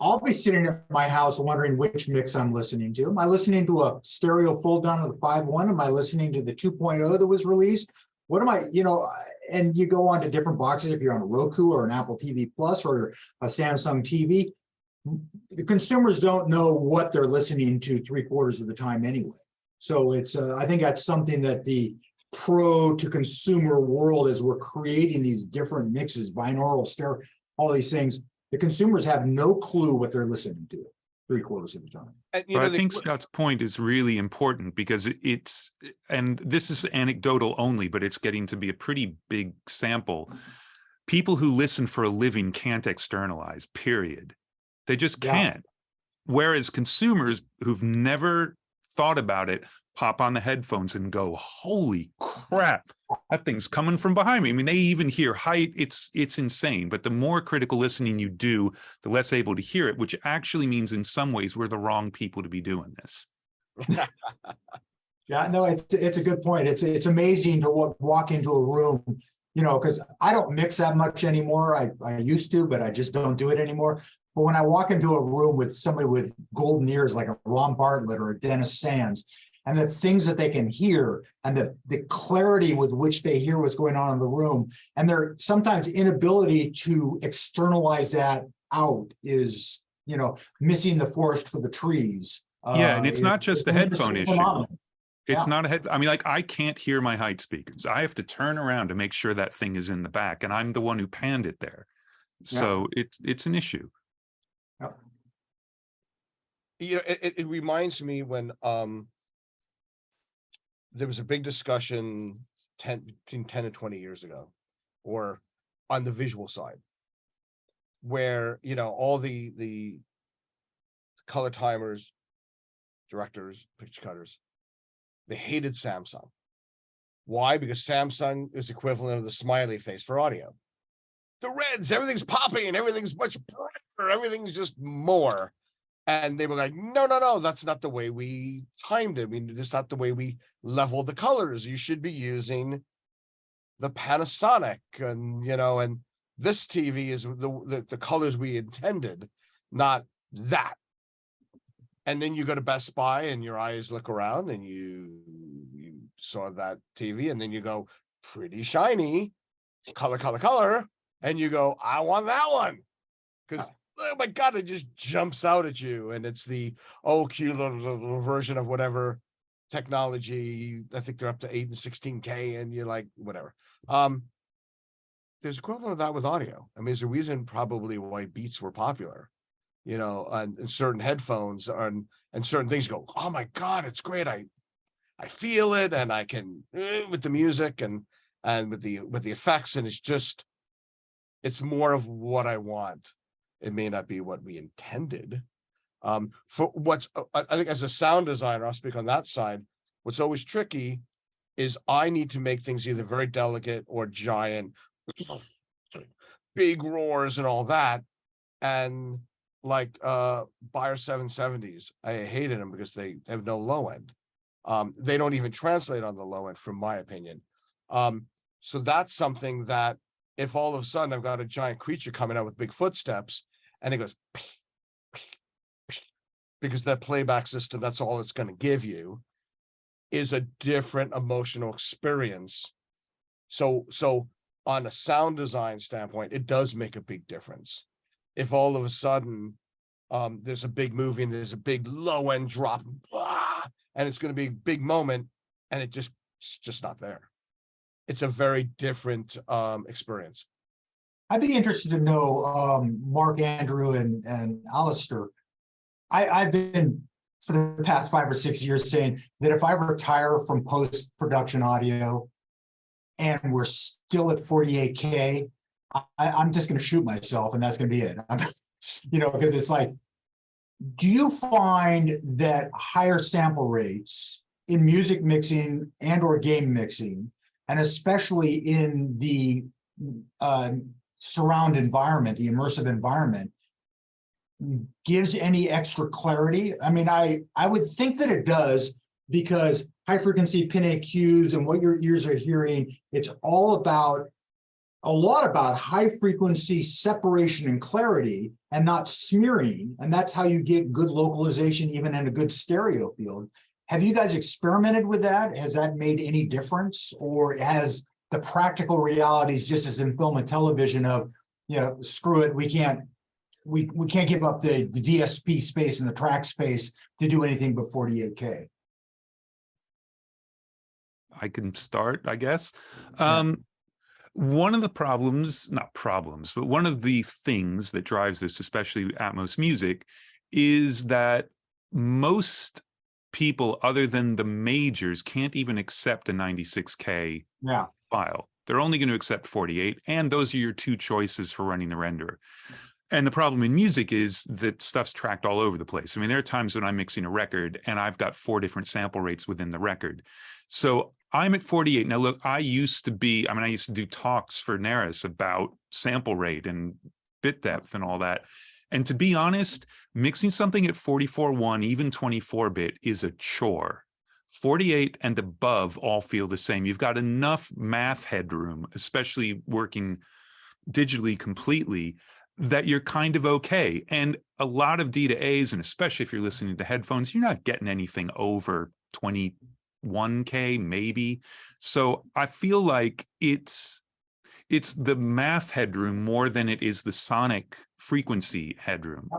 I'll be sitting at my house wondering which mix I'm listening to. Am I listening to a stereo fold down of the 5.1? Am I listening to the 2.0 that was released? What am I, you know, and you go on to different boxes if you're on a Roku or an Apple TV Plus or a Samsung TV. The consumers don't know what they're listening to 3/4 of the time anyway. So it's, I think that's something that the pro to consumer world, as we're creating these different mixes, binaural, stereo, all these things, the consumers have no clue what they're listening to 3/4 of the time. And, But I think Scott's point is really important because it's, and this is anecdotal only, but it's getting to be a pretty big sample. People who listen for a living can't externalize, period. They just can't. Whereas consumers who've never thought about it pop on the headphones and go, holy crap, that thing's coming from behind me. I mean, they even hear height. It's insane. But the more critical listening you do, the less able to hear it, which actually means in some ways we're the wrong people to be doing this. Yeah, no, it's a good point. It's amazing to walk into a room, you know, because I don't mix that much anymore. I used to, but I just don't do it anymore. But when I walk into a room with somebody with golden ears like a Ron Bartlett or a Dennis Sands, and the things that they can hear and the clarity with which they hear what's going on in the room, and their sometimes inability to externalize that out is, you know, missing the forest for the trees. Yeah, and it's not just a headphone issue. Phenomenal. It's not a head. I mean, like, I can't hear my height speakers. I have to turn around to make sure that thing is in the back, and I'm the one who panned it there. So it's an issue. You know, it reminds me when there was a big discussion between 10 and 20 years ago, or on the visual side, where, you know, all the color timers, directors, picture cutters, they hated Samsung. Why? Because Samsung is equivalent of the smiley face for audio. the reds, everything's popping, everything's much brighter, everything's just more. And they were like, no, no, no, that's not the way we timed it. I mean, it's not the way we leveled the colors. You should be using the Panasonic, and and this TV is the colors we intended, not that. And then you go to Best Buy and your eyes look around and you saw that TV, and then you go, pretty shiny, color, color, color. And you go, I want that one. Because, oh my God, it just jumps out at you. And it's the cute little version of whatever technology. I think they're up to 8 and 16K, and you're like, whatever. There's equivalent of that with audio. I mean, there's a reason probably why Beats were popular, and certain headphones and certain things go, oh my God, it's great. I feel it, and I can with the music and with the effects, and it's more of what I want. It may not be what we intended. For what's, I think as a sound designer, I'll speak on that side. What's always tricky is I need to make things either very delicate or giant, big roars and all that. And like Bayer 770s, I hated them because they have no low end. They don't even translate on the low end, from my opinion. So that's something that if all of a sudden I've got a giant creature coming out with big footsteps and it goes, because that playback system, that's all it's going to give you, is a different emotional experience. So on a sound design standpoint, it does make a big difference. If all of a sudden there's a big movie and there's a big low end drop, and it's going to be a big moment, and it's just not there. It's a very different experience. I'd be interested to know, Mark, Andrew, and Alistair. I've been for the past 5 or 6 years saying that if I retire from post-production audio and we're still at 48K, I'm just going to shoot myself, and that's going to be it. Because it's like, do you find that higher sample rates in music mixing and or game mixing, and especially in the surround environment, the immersive environment, gives any extra clarity? I mean, I would think that it does, because high frequency pin AQs and what your ears are hearing, it's all about a lot about high frequency separation and clarity and not smearing. And that's how you get good localization, even in a good stereo field. Have you guys experimented with that? Has that made any difference? Or has the practical realities, just as in film and television, of, screw it, we can't give up the DSP space and the track space to do anything but 48K? I can start, I guess. Yeah. One of the problems, not problems, but one of the things that drives this, especially Atmos music, is that most people other than the majors can't even accept a 96K file. They're only going to accept 48, and those are your two choices for running the renderer. And the problem in music is that stuff's tracked all over the place. I mean, there are times when I'm mixing a record and I've got 4 different sample rates within the record. So I'm at 48. Now, look, I used to do talks for Naris about sample rate and bit depth and all that. And to be honest, mixing something at 44.1, even 24-bit, is a chore. 48 and above all feel the same. You've got enough math headroom, especially working digitally completely, that you're kind of okay. And a lot of D to A's, and especially if you're listening to headphones, you're not getting anything over 21K maybe. So I feel like it's the math headroom more than it is the sonic frequency headroom.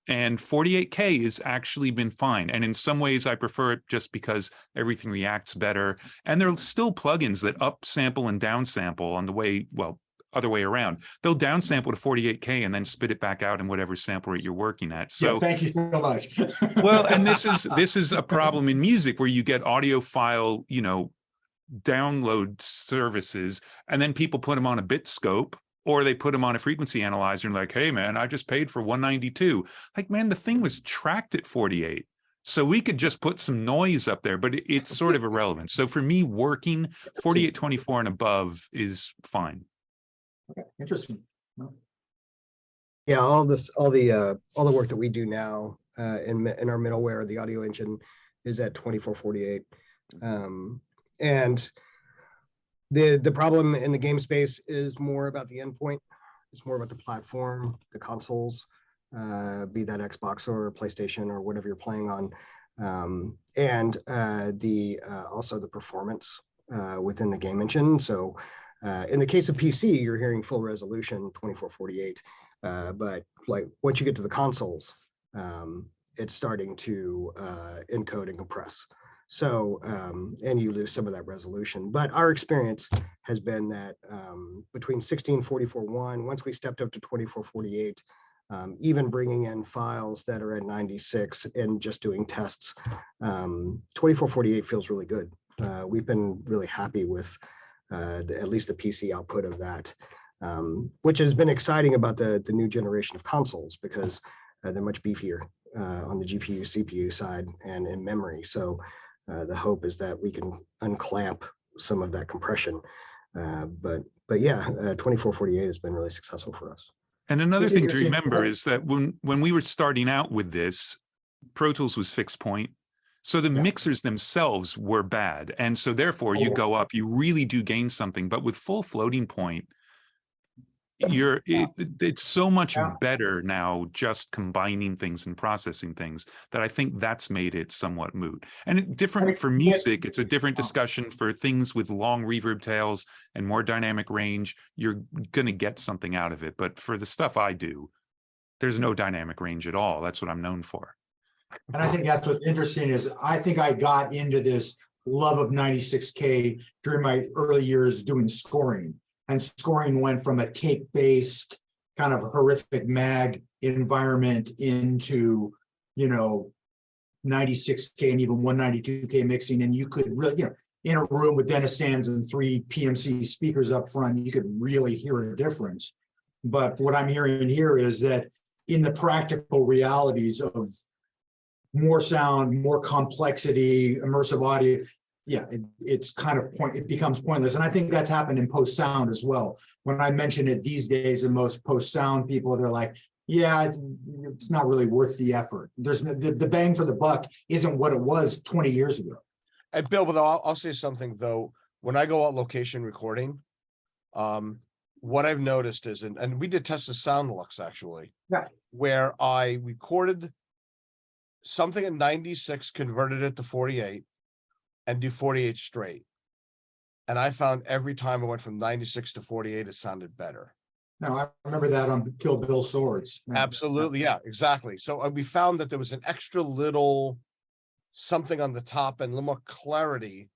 And 48K has actually been fine. And in some ways I prefer it just because everything reacts better. And there are still plugins that upsample and downsample on the way, well, other way around. They'll downsample to 48K and then spit it back out in whatever sample rate you're working at. So thank you so much. well, and this is a problem in music where you get audio file, download services, and then people put them on a bit scope, or they put them on a frequency analyzer and like, hey man, I just paid for 192. Like, man, the thing was tracked at 48. So we could just put some noise up there, but it's sort of irrelevant. So for me, working 48, 24 and above is fine. Okay, interesting. Yeah, all the work that we do now in our middleware, the audio engine is at 2448. And the problem in the game space is more about the endpoint. It's more about the platform, the consoles, be that Xbox or PlayStation or whatever you're playing on, and also the performance within the game engine. So in the case of PC, you're hearing full resolution 2448, but like once you get to the consoles, it's starting to encode and compress. So, and you lose some of that resolution. But our experience has been that between 1644.1, once we stepped up to 2448, even bringing in files that are at 96 and just doing tests, 2448 feels really good. We've been really happy with at least the PC output of that, which has been exciting about the new generation of consoles because they're much beefier on the GPU, CPU side and in memory. So the hope is that we can unclamp some of that compression. But yeah, 2448 has been really successful for us. And another thing to remember is that when we were starting out with this, Pro Tools was fixed point. So the mixers themselves were bad. And so therefore you go up, you really do gain something. But with full floating point, it's so much better now just combining things and processing things that I think that's made it somewhat moot. And different for music, it's a different discussion. For things with long reverb tails and more dynamic range, you're going to get something out of it. But for the stuff I do, there's no dynamic range at all. That's what I'm known for. And I think that's what's interesting is I think I got into this love of 96K during my early years doing scoring. And scoring went from a tape-based kind of horrific mag environment into, 96K and even 192K mixing. And you could really, in a room with Dennis Sands and 3 PMC speakers up front, you could really hear a difference. But what I'm hearing here is that in the practical realities of more sound, more complexity, immersive audio, it's kind of it becomes pointless. And I think that's happened in post sound as well. When I mention it these days, and most post sound people, they're like, yeah, it's not really worth the effort. There's the bang for the buck isn't what it was 20 years ago. And Bill, but I'll say something though. When I go out location recording, what I've noticed is, and we did test the SoundLux actually, where I recorded something at 96, converted it to 48, and do 48 straight. And I found every time I went from 96 to 48, it sounded better. No, I remember that on Kill Bill Swords. Absolutely. Yeah, exactly. So we found that there was an extra little something on the top and a little more clarity.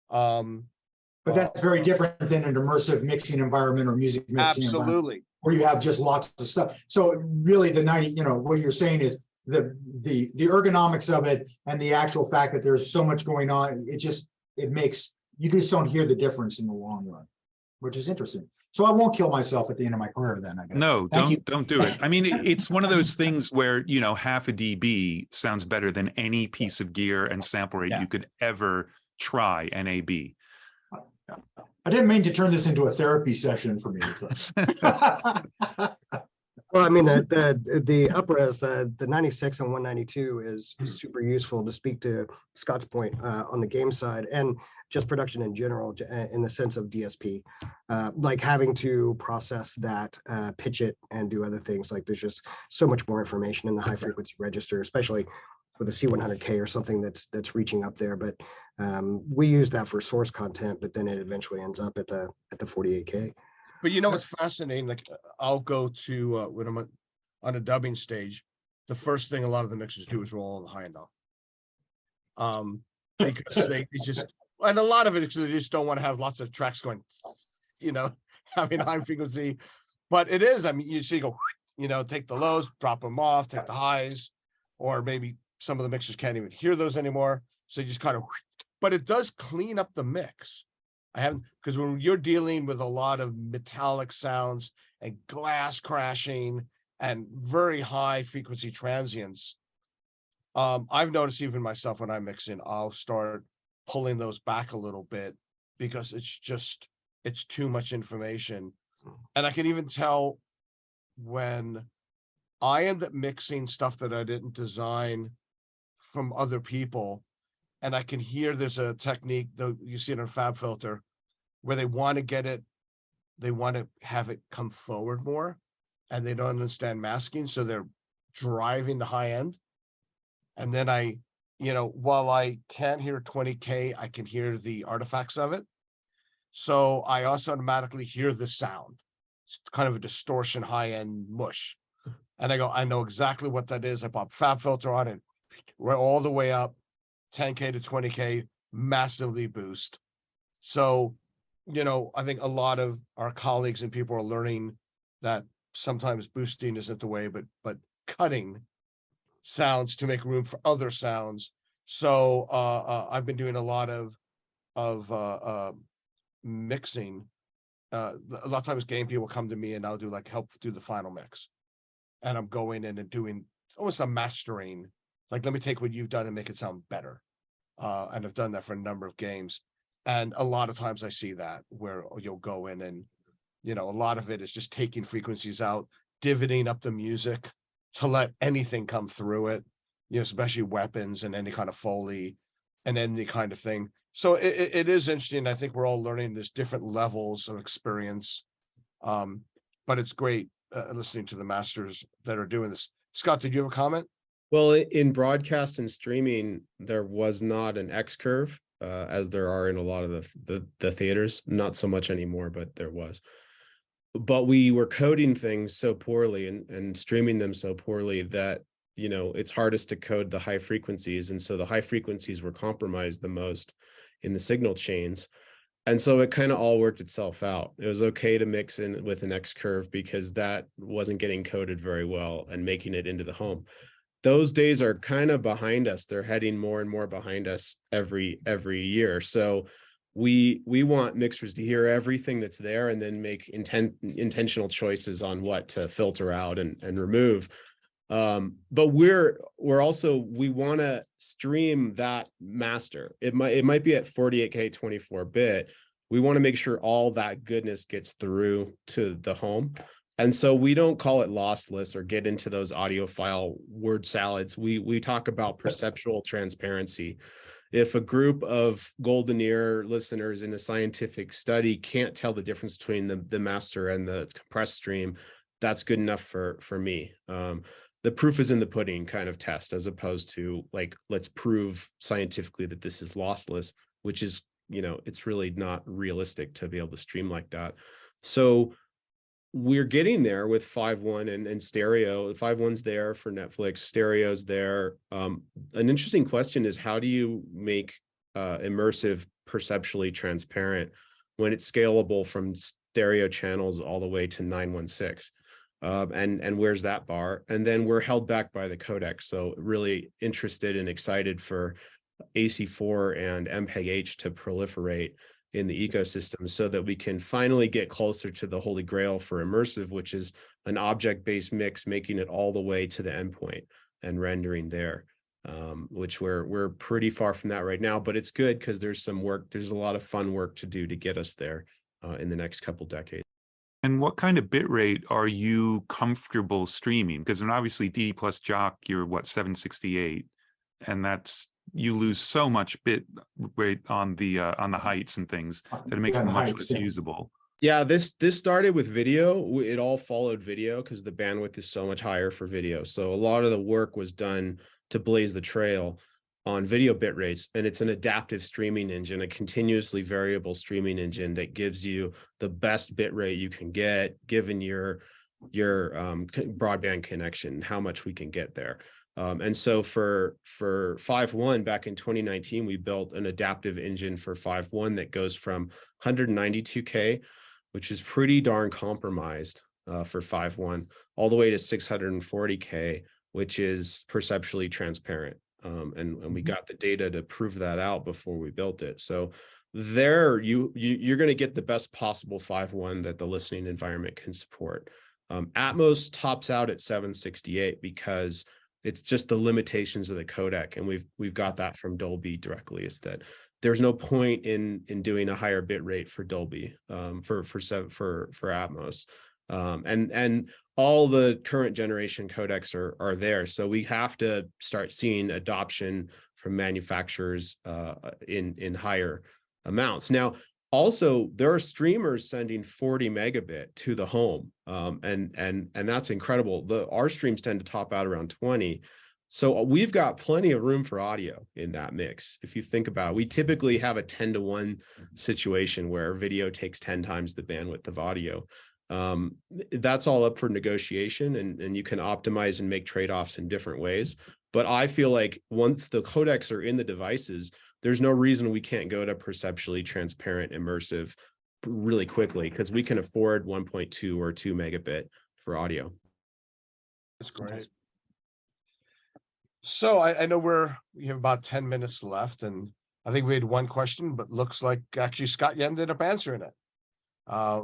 But that's very different than an immersive mixing environment or music mixing environment, where you have just lots of stuff. So really the 90, what you're saying is the ergonomics of it and the actual fact that there's so much going on, it makes you just don't hear the difference in the long run, which is interesting. So I won't kill myself at the end of my career then, I guess. No, don't do it. I mean, it's one of those things where, half a dB sounds better than any piece of gear and sample rate you could ever try NAB. I didn't mean to turn this into a therapy session for me. Well, I mean, the up-res, the 96 and 192 is super useful to speak to Scott's point on the game side and just production in general in the sense of DSP, like having to process that, pitch it and do other things. Like there's just so much more information in the high frequency register, especially with a C100K or something that's reaching up there. But we use that for source content, but then it eventually ends up at the 48K. But what's fascinating, like I'll go to when I'm on a dubbing stage, the first thing a lot of the mixers do is roll on the high enough. Because they just, and a lot of it is they just don't want to have lots of tracks going, having high frequency. But it is, I mean, you see go, take the lows, drop them off, take the highs, or maybe some of the mixers can't even hear those anymore. So you just kind of, but it does clean up the mix. I haven't, because when you're dealing with a lot of metallic sounds and glass crashing and very high frequency transients, I've noticed even myself when I'm mixing, I'll start pulling those back a little bit because it's too much information. And I can even tell when I end up mixing stuff that I didn't design from other people, and I can hear there's a technique, though you see it in Fab Filter, where they want to get it, they want to have it come forward more, and they don't understand masking, so they're driving the high end. And then I, while I can't hear 20K, I can hear the artifacts of it. So I also automatically hear the sound. It's kind of a distortion, high end mush. And I go, I know exactly what that is. I pop Fab Filter on it. We're all the way up, 10K to 20K, massively boost. So, I think a lot of our colleagues and people are learning that sometimes boosting isn't the way, but cutting sounds to make room for other sounds. So I've been doing a lot of mixing. A lot of times game people come to me and I'll do help do the final mix. And I'm going in and doing almost a mastering. Let me take what you've done and make it sound better. And I've done that for a number of games. And a lot of times I see that where you'll go in and, a lot of it is just taking frequencies out, divoting up the music to let anything come through it, especially weapons and any kind of Foley and any kind of thing. So it is interesting. I think we're all learning there's different levels of experience. But it's great listening to the masters that are doing this. Scott, did you have a comment? Well, in broadcast and streaming, there was not an X curve, as there are in a lot of the theaters. Not so much anymore, but there was. But we were coding things so poorly and streaming them so poorly that, it's hardest to code the high frequencies. And so the high frequencies were compromised the most in the signal chains. And so it kind of all worked itself out. It was okay to mix in with an X curve because that wasn't getting coded very well and making it into the home. Those days are kind of behind us. They're heading more and more behind us every year. So we want mixers to hear everything that's there and then make intentional choices on what to filter out and remove. But we want to stream that master. It might be at 48K 24-bit. We want to make sure all that goodness gets through to the home. And so we don't call it lossless or get into those audiophile word salads. We talk about perceptual transparency. If a group of golden ear listeners in a scientific study can't tell the difference between the master and the compressed stream, that's good enough for me. The proof is in the pudding kind of test, as opposed to let's prove scientifically that this is lossless, which is, it's really not realistic to be able to stream like that. So we're getting there with 5.1 and stereo. 5.1's there for Netflix, stereo's there. An interesting question is, how do you make immersive perceptually transparent when it's scalable from stereo channels all the way to 916? And where's that bar? And then we're held back by the codec. So really interested and excited for AC4 and MPEG-H to proliferate in the ecosystem so that we can finally get closer to the holy grail for immersive, which is an object-based mix, making it all the way to the endpoint and rendering there, which we're pretty far from that right now, but it's good because there's a lot of fun work to do to get us there in the next couple decades. And what kind of bit rate are you comfortable streaming? Because obviously D plus jock, you're 768, and you lose so much bit rate on the heights and things that it makes them much less usable. Yeah, this started with video. It all followed video because the bandwidth is so much higher for video. So a lot of the work was done to blaze the trail on video bit rates, and it's an adaptive streaming engine, a continuously variable streaming engine that gives you the best bit rate you can get given your broadband connection, how much we can get there. And so for 5.1 back in 2019, we built an adaptive engine for 5.1 that goes from 192K, which is pretty darn compromised for 5.1, all the way to 640K, which is perceptually transparent. And we got the data to prove that out before we built it. So there you're going to get the best possible 5.1 that the listening environment can support. Atmos tops out at 768 because it's just the limitations of the codec, and we've got that from Dolby directly. Is that there's no point in doing a higher bit rate for Dolby for Atmos. And all the current generation codecs are there. So we have to start seeing adoption from manufacturers in higher amounts. Now, also, there are streamers sending 40 megabit to the home, and that's incredible. Our streams tend to top out around 20. So we've got plenty of room for audio in that mix. If you think about it, we typically have a 10-to-1 situation where video takes 10 times the bandwidth of audio. That's all up for negotiation, and you can optimize and make trade-offs in different ways. But I feel like once the codecs are in the devices, there's no reason we can't go to perceptually transparent, immersive really quickly, because we can afford 1.2 or 2 megabit for audio. That's great. So I know we have about 10 minutes left, and I think we had one question, but looks like actually Scott ended up answering it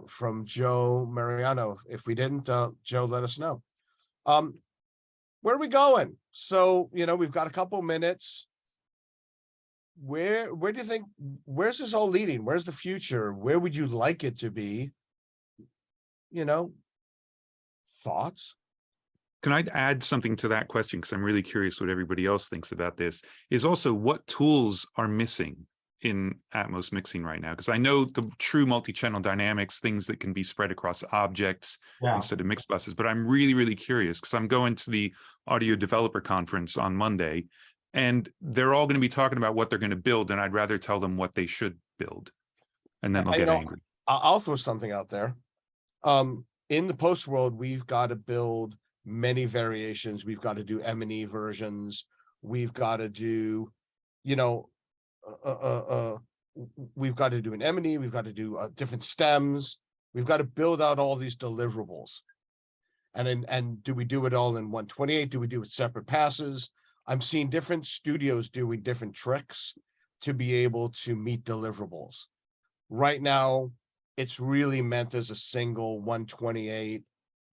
from Joe Mariano. If we didn't, Joe, let us know. Where are we going? So, we've got a couple minutes. Where do you think, where's this all leading? Where's the future? Where would you like it to be? Thoughts? Can I add something to that question? Because I'm really curious what everybody else thinks about this. Is also what tools are missing in Atmos mixing right now? Because I know the true multi-channel dynamics, things that can be spread across objects instead of mix buses. But I'm really, really curious because I'm going to the Audio Developer Conference on Monday, and they're all going to be talking about what they're going to build, and I'd rather tell them what they should build, and then they'll get angry. I'll throw something out there. In the post world, we've got to build many variations. We've got to do M&E versions. We've got to do, we've got to do an M&E. We've got to do different stems. We've got to build out all these deliverables. And do we do it all in 128? Do we do it separate passes? I'm seeing different studios doing different tricks to be able to meet deliverables. Right now, it's really meant as a single 128.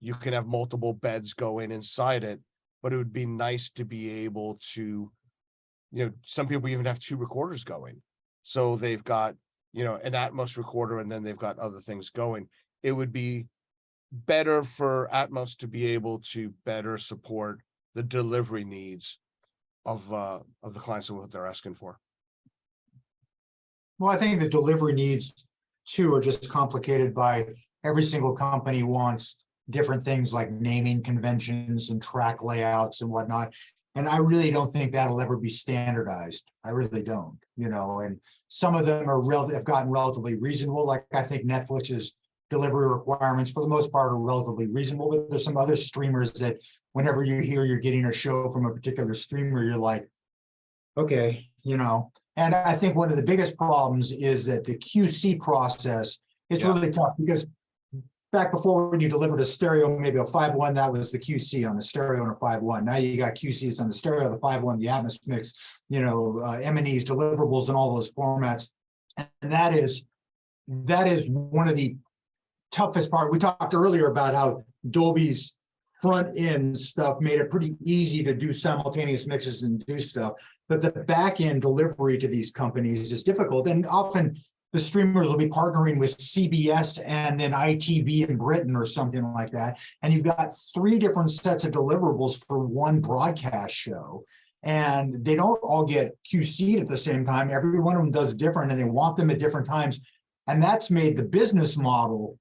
You can have multiple beds go inside it, but it would be nice to be able to, some people even have 2 recorders going. So they've got, an Atmos recorder, and then they've got other things going. It would be better for Atmos to be able to better support the delivery needs of the clients and what they're asking for. Well, I think the delivery needs too are just complicated by every single company wants different things like naming conventions and track layouts and whatnot. And I really don't think that'll ever be standardized. I really don't, and some of them have gotten relatively reasonable. Like I think Netflix's delivery requirements for the most part are relatively reasonable, but there's some other streamers that whenever you hear you're getting a show from a particular streamer, you're like, okay, and I think one of the biggest problems is that the QC process, it's really tough because back before when you delivered a stereo, maybe a 5.1, that was the QC on the stereo and a 5.1. Now you got QCs on the stereo, the 5.1, the Atmos mix, M&Es, deliverables, and all those formats. And that is one of the toughest part. We talked earlier about how Dolby's front end stuff made it pretty easy to do simultaneous mixes and do stuff, but the back end delivery to these companies is difficult. And often the streamers will be partnering with CBS and then ITV in Britain or something like that. And you've got 3 different sets of deliverables for one broadcast show. And they don't all get QC'd at the same time. Every one of them does different, and they want them at different times. And that's made the business model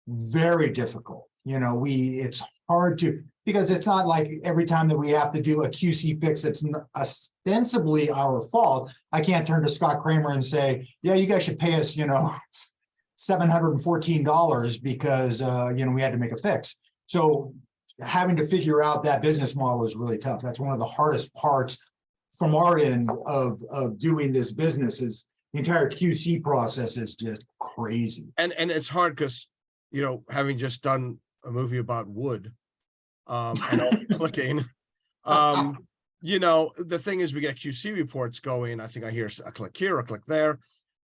very difficult. It's hard to, because it's not like every time that we have to do a QC fix that's ostensibly our fault. I can't turn to Scott Kramer and say, yeah, you guys should pay us, $714 because, we had to make a fix. So having to figure out that business model is really tough. That's one of the hardest parts from our end of doing this business. Is the entire QC process is just crazy. And it's hard because, having just done a movie about wood, and all the clicking, the thing is we get QC reports going. I think I hear a click here, a click there.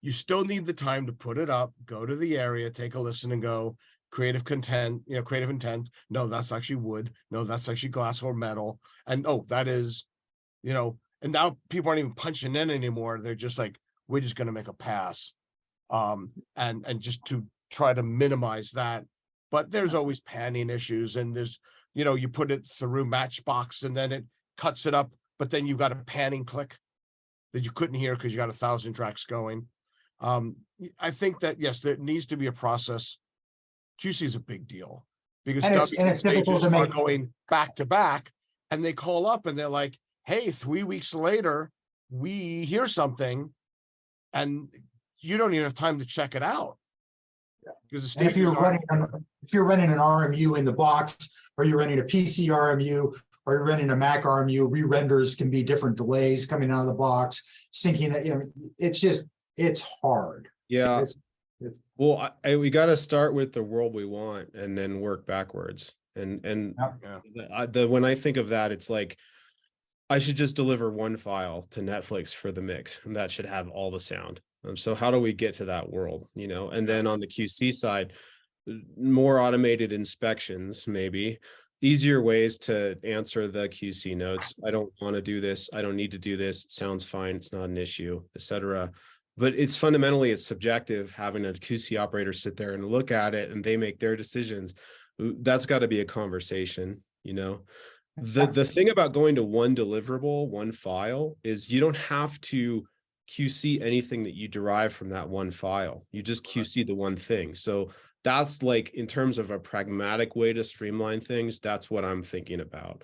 You still need the time to put it up, go to the area, take a listen and go, creative intent. No, that's actually wood. No, that's actually glass or metal. And that is, and now people aren't even punching in anymore. They're just like, we're just going to make a pass. And just to try to minimize that. but there's always panning issues, and there's, you put it through Matchbox and then it cuts it up, but then you've got a panning click that you couldn't hear because you got 1,000 tracks going. I think that, yes, there needs to be a process. QC is a big deal because And it's difficult stages to are make. going back to back, and they call up and they're like, hey, 3 weeks later, we hear something, and you don't even have time to check it out. Because the And if stages if you're running an RMU in the box, or you're running a PC RMU, or you're running a Mac RMU, re-renders can be different delays coming out of the box, syncing it. It's hard. Yeah. It's Well, we got to start with the world we want and then work backwards. And when I think of that, it's like, I should just deliver one file to Netflix for the mix, and that should have all the sound. So how do we get to that world, And then on the QC side, more automated inspections, maybe easier ways to answer the QC notes. I don't want to do this. I don't need to do this. It sounds fine. It's not an issue, etc. But it's fundamentally subjective, having a QC operator sit there and look at it and they make their decisions. That's got to be a conversation, The thing about going to one deliverable, one file, is you don't have to QC anything that you derive from that one file. You just QC the one thing. So that's like, in terms of a pragmatic way to streamline things, that's what I'm thinking about.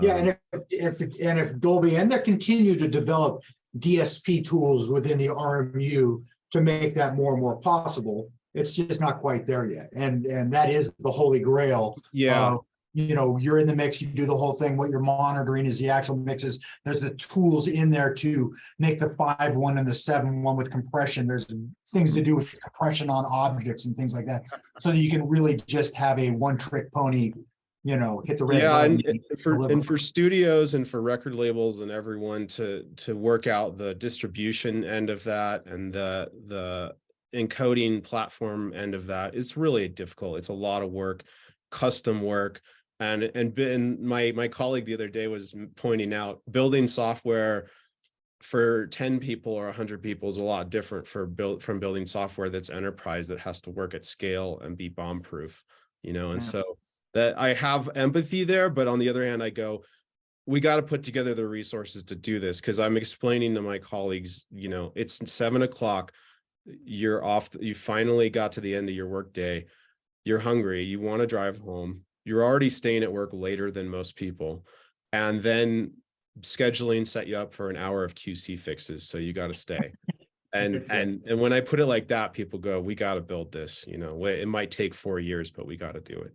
Yeah, and if Dolby, and they continue to develop DSP tools within the RMU to make that more and more possible, it's just not quite there yet. And that is the holy grail. Yeah. You're in the mix, you do the whole thing. What you're monitoring is the actual mixes. There's the tools in there to make the 5.1 and the 7.1 with compression. There's things to do with compression on objects and things like that. So that you can really just have a one-trick pony, hit the red button. And for studios and for record labels and everyone to work out the distribution end of that and the encoding platform end of that, it's really difficult. It's a lot of work, custom work. And my colleague the other day was pointing out, building software for 10 people or 100 people is a lot different from building software that's enterprise, that has to work at scale and be bomb proof, and so that I have empathy there. But on the other hand, I go, we got to put together the resources to do this, because I'm explaining to my colleagues, it's 7 o'clock, you're off, you finally got to the end of your workday, you're hungry, you want to drive home, you're already staying at work later than most people, and then scheduling set you up for an hour of QC fixes, so you got to stay. And when I put it like that, people go, we got to build this. It might take 4 years, but we got to do it.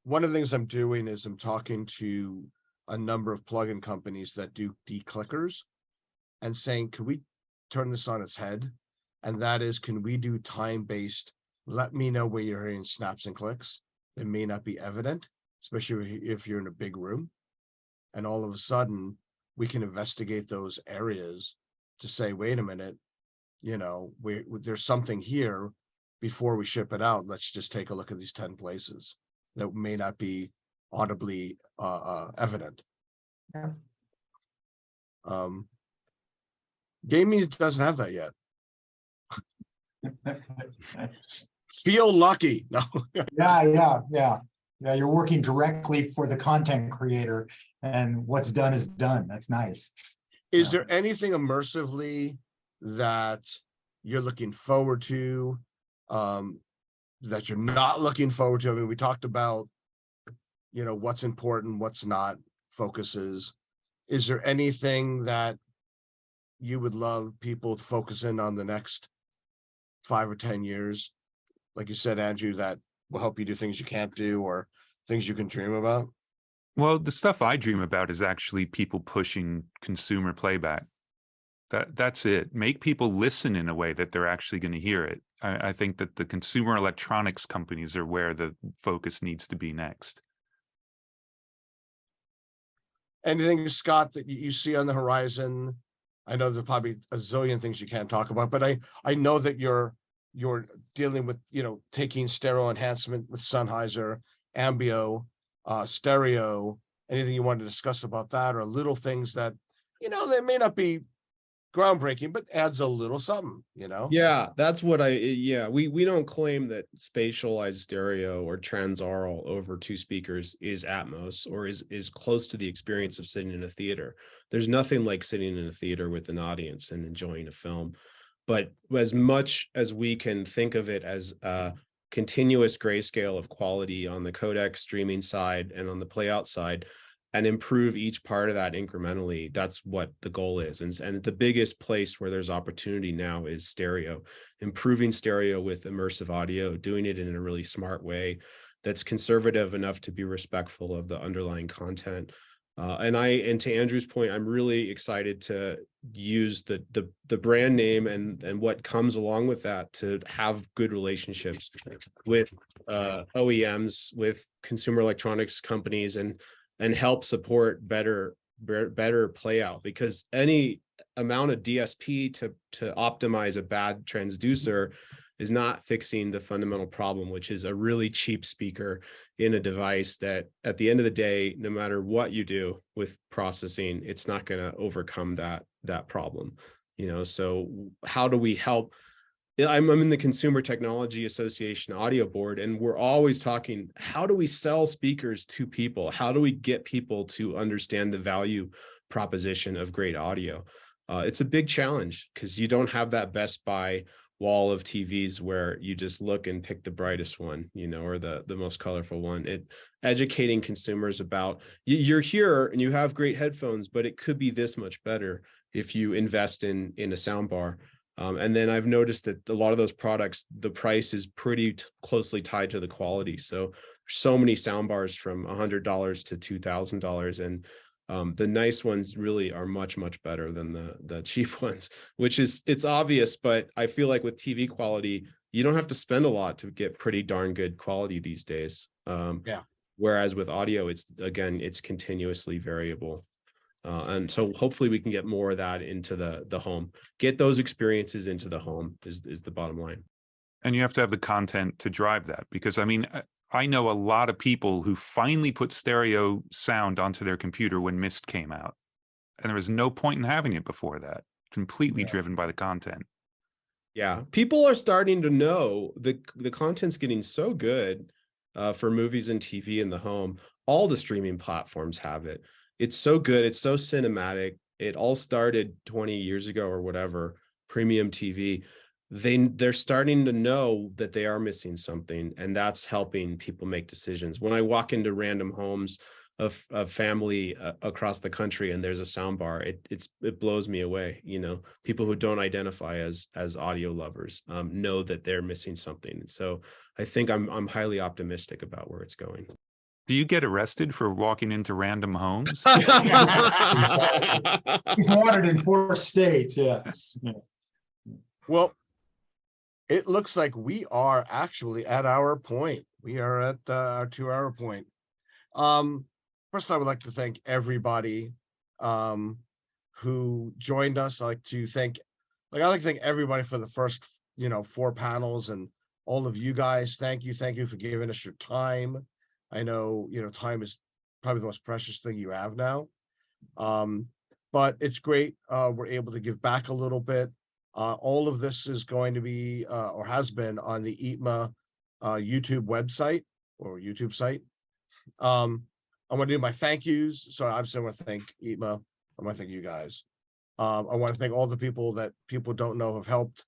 One of the things I'm doing is I'm talking to a number of plugin companies that do declickers and saying, can we turn this on its head? And that is, can we do time-based, let me know where you're hearing snaps and clicks that may not be evident, especially if you're in a big room. And all of a sudden, we can investigate those areas to say, wait a minute, there's something here before we ship it out. Let's just take a look at these 10 places that may not be audibly evident. Yeah. Gaming doesn't have that yet. Feel lucky. No. Yeah. You're working directly for the content creator, and what's done is done. That's nice. Is there anything immersively that you're looking forward to, that you're not looking forward to? I mean, we talked about, what's important, what's not, focuses. Is there anything that you would love people to focus in on the next 5 or 10 years? Like you said, Andrew, that will help you do things you can't do, or things you can dream about? Well, the stuff I dream about is actually people pushing consumer playback. That's it. Make people listen in a way that they're actually going to hear it. I think that the consumer electronics companies are where the focus needs to be next. Anything, Scott, that you see on the horizon? I know there's probably a zillion things you can't talk about, but I know that you're dealing with, taking stereo enhancement with Sennheiser, Ambio, stereo. Anything you want to discuss about that, or little things that, they may not be groundbreaking, but adds a little something, you know? Yeah, that's what we don't claim that spatialized stereo or transaural over two speakers is Atmos or is close to the experience of sitting in a theater. There's nothing like sitting in a theater with an audience and enjoying a film. But as much as we can think of it as a continuous grayscale of quality on the codec streaming side and on the playout side, and improve each part of that incrementally, that's what the goal is. And the biggest place where there's opportunity now is stereo, improving stereo with immersive audio, doing it in a really smart way that's conservative enough to be respectful of the underlying content. And to Andrew's point, I'm really excited to use the brand name and what comes along with that to have good relationships with OEMs, with consumer electronics companies, and help support better play out, because any amount of DSP to optimize a bad transducer is not fixing the fundamental problem, which is a really cheap speaker in a device that at the end of the day, no matter what you do with processing, it's not going to overcome that problem, you know? So how do we help? I'm in the Consumer Technology Association audio board, and we're always talking, how do we sell speakers to people? How do we get people to understand the value proposition of great audio? It's a big challenge because you don't have that Best Buy wall of TVs where you just look and pick the brightest one, you know, or the most colorful one. Educating consumers about, you're here and you have great headphones, but it could be this much better if you invest in a sound bar. And then I've noticed that a lot of those products, the price is pretty closely tied to the quality. So many sound bars from $100 to $2,000, and the nice ones really are much better than the cheap ones, which is, it's obvious, but I feel like with TV quality, you don't have to spend a lot to get pretty darn good quality these days. Whereas with audio, it's continuously variable. And so hopefully we can get more of that into the home, get those experiences into the home is the bottom line. And you have to have the content to drive that, because I mean, I know a lot of people who finally put stereo sound onto their computer when Mist came out, and there was no point in having it before that, completely driven by the content. Yeah, people are starting to know the content's getting so good for movies and TV in the home. All the streaming platforms have it. It's so good. It's so cinematic. It all started 20 years ago or whatever, premium TV. They're starting to know that they are missing something, and that's helping people make decisions. When I walk into random homes of family across the country and there's a sound bar, it blows me away. You know, people who don't identify as audio lovers know that they're missing something. So I think I'm highly optimistic about where it's going. Do you get arrested for walking into random homes? He's wanted in 4 states. Yeah. Well, it looks like we are actually at our point. We are at our 2-hour point. First, I would like to thank everybody who joined us. I'd like to thank everybody for the first 4 panels, and all of you guys. Thank you for giving us your time. I know time is probably the most precious thing you have now, but it's great. We're able to give back a little bit. All of this is going to be or has been on the EIPMA YouTube website or YouTube site. I want to do my thank yous. So obviously I want to thank EIPMA. I want to thank you guys. I want to thank all the people that people don't know have helped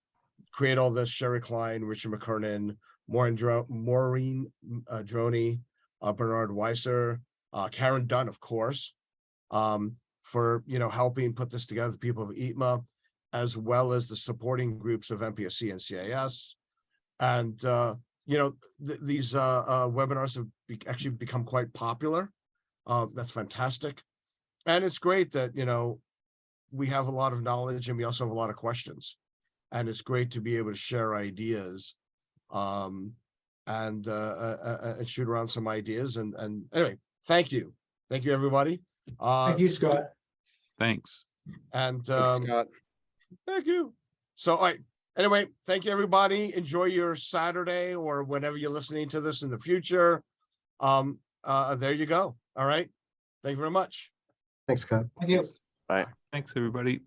create all this: Sherry Klein, Richard McKernan, Maureen Droney, Bernard Weiser, Karen Dunn, of course, for helping put this together, the people of EIPMA, as well as the supporting groups of MPSC and CAS. And these webinars have actually become quite popular. That's fantastic. And it's great that we have a lot of knowledge, and we also have a lot of questions. And it's great to be able to share ideas and shoot around some ideas. And anyway, thank you everybody. Thank you, Scott. Thanks. And Thanks, Scott. thank you. So all right, anyway, thank you everybody. Enjoy your Saturday or whenever you're listening to this in the future. There you go. All right, thank you very much. Thanks, Scott. Thank you. Bye. Thanks, everybody.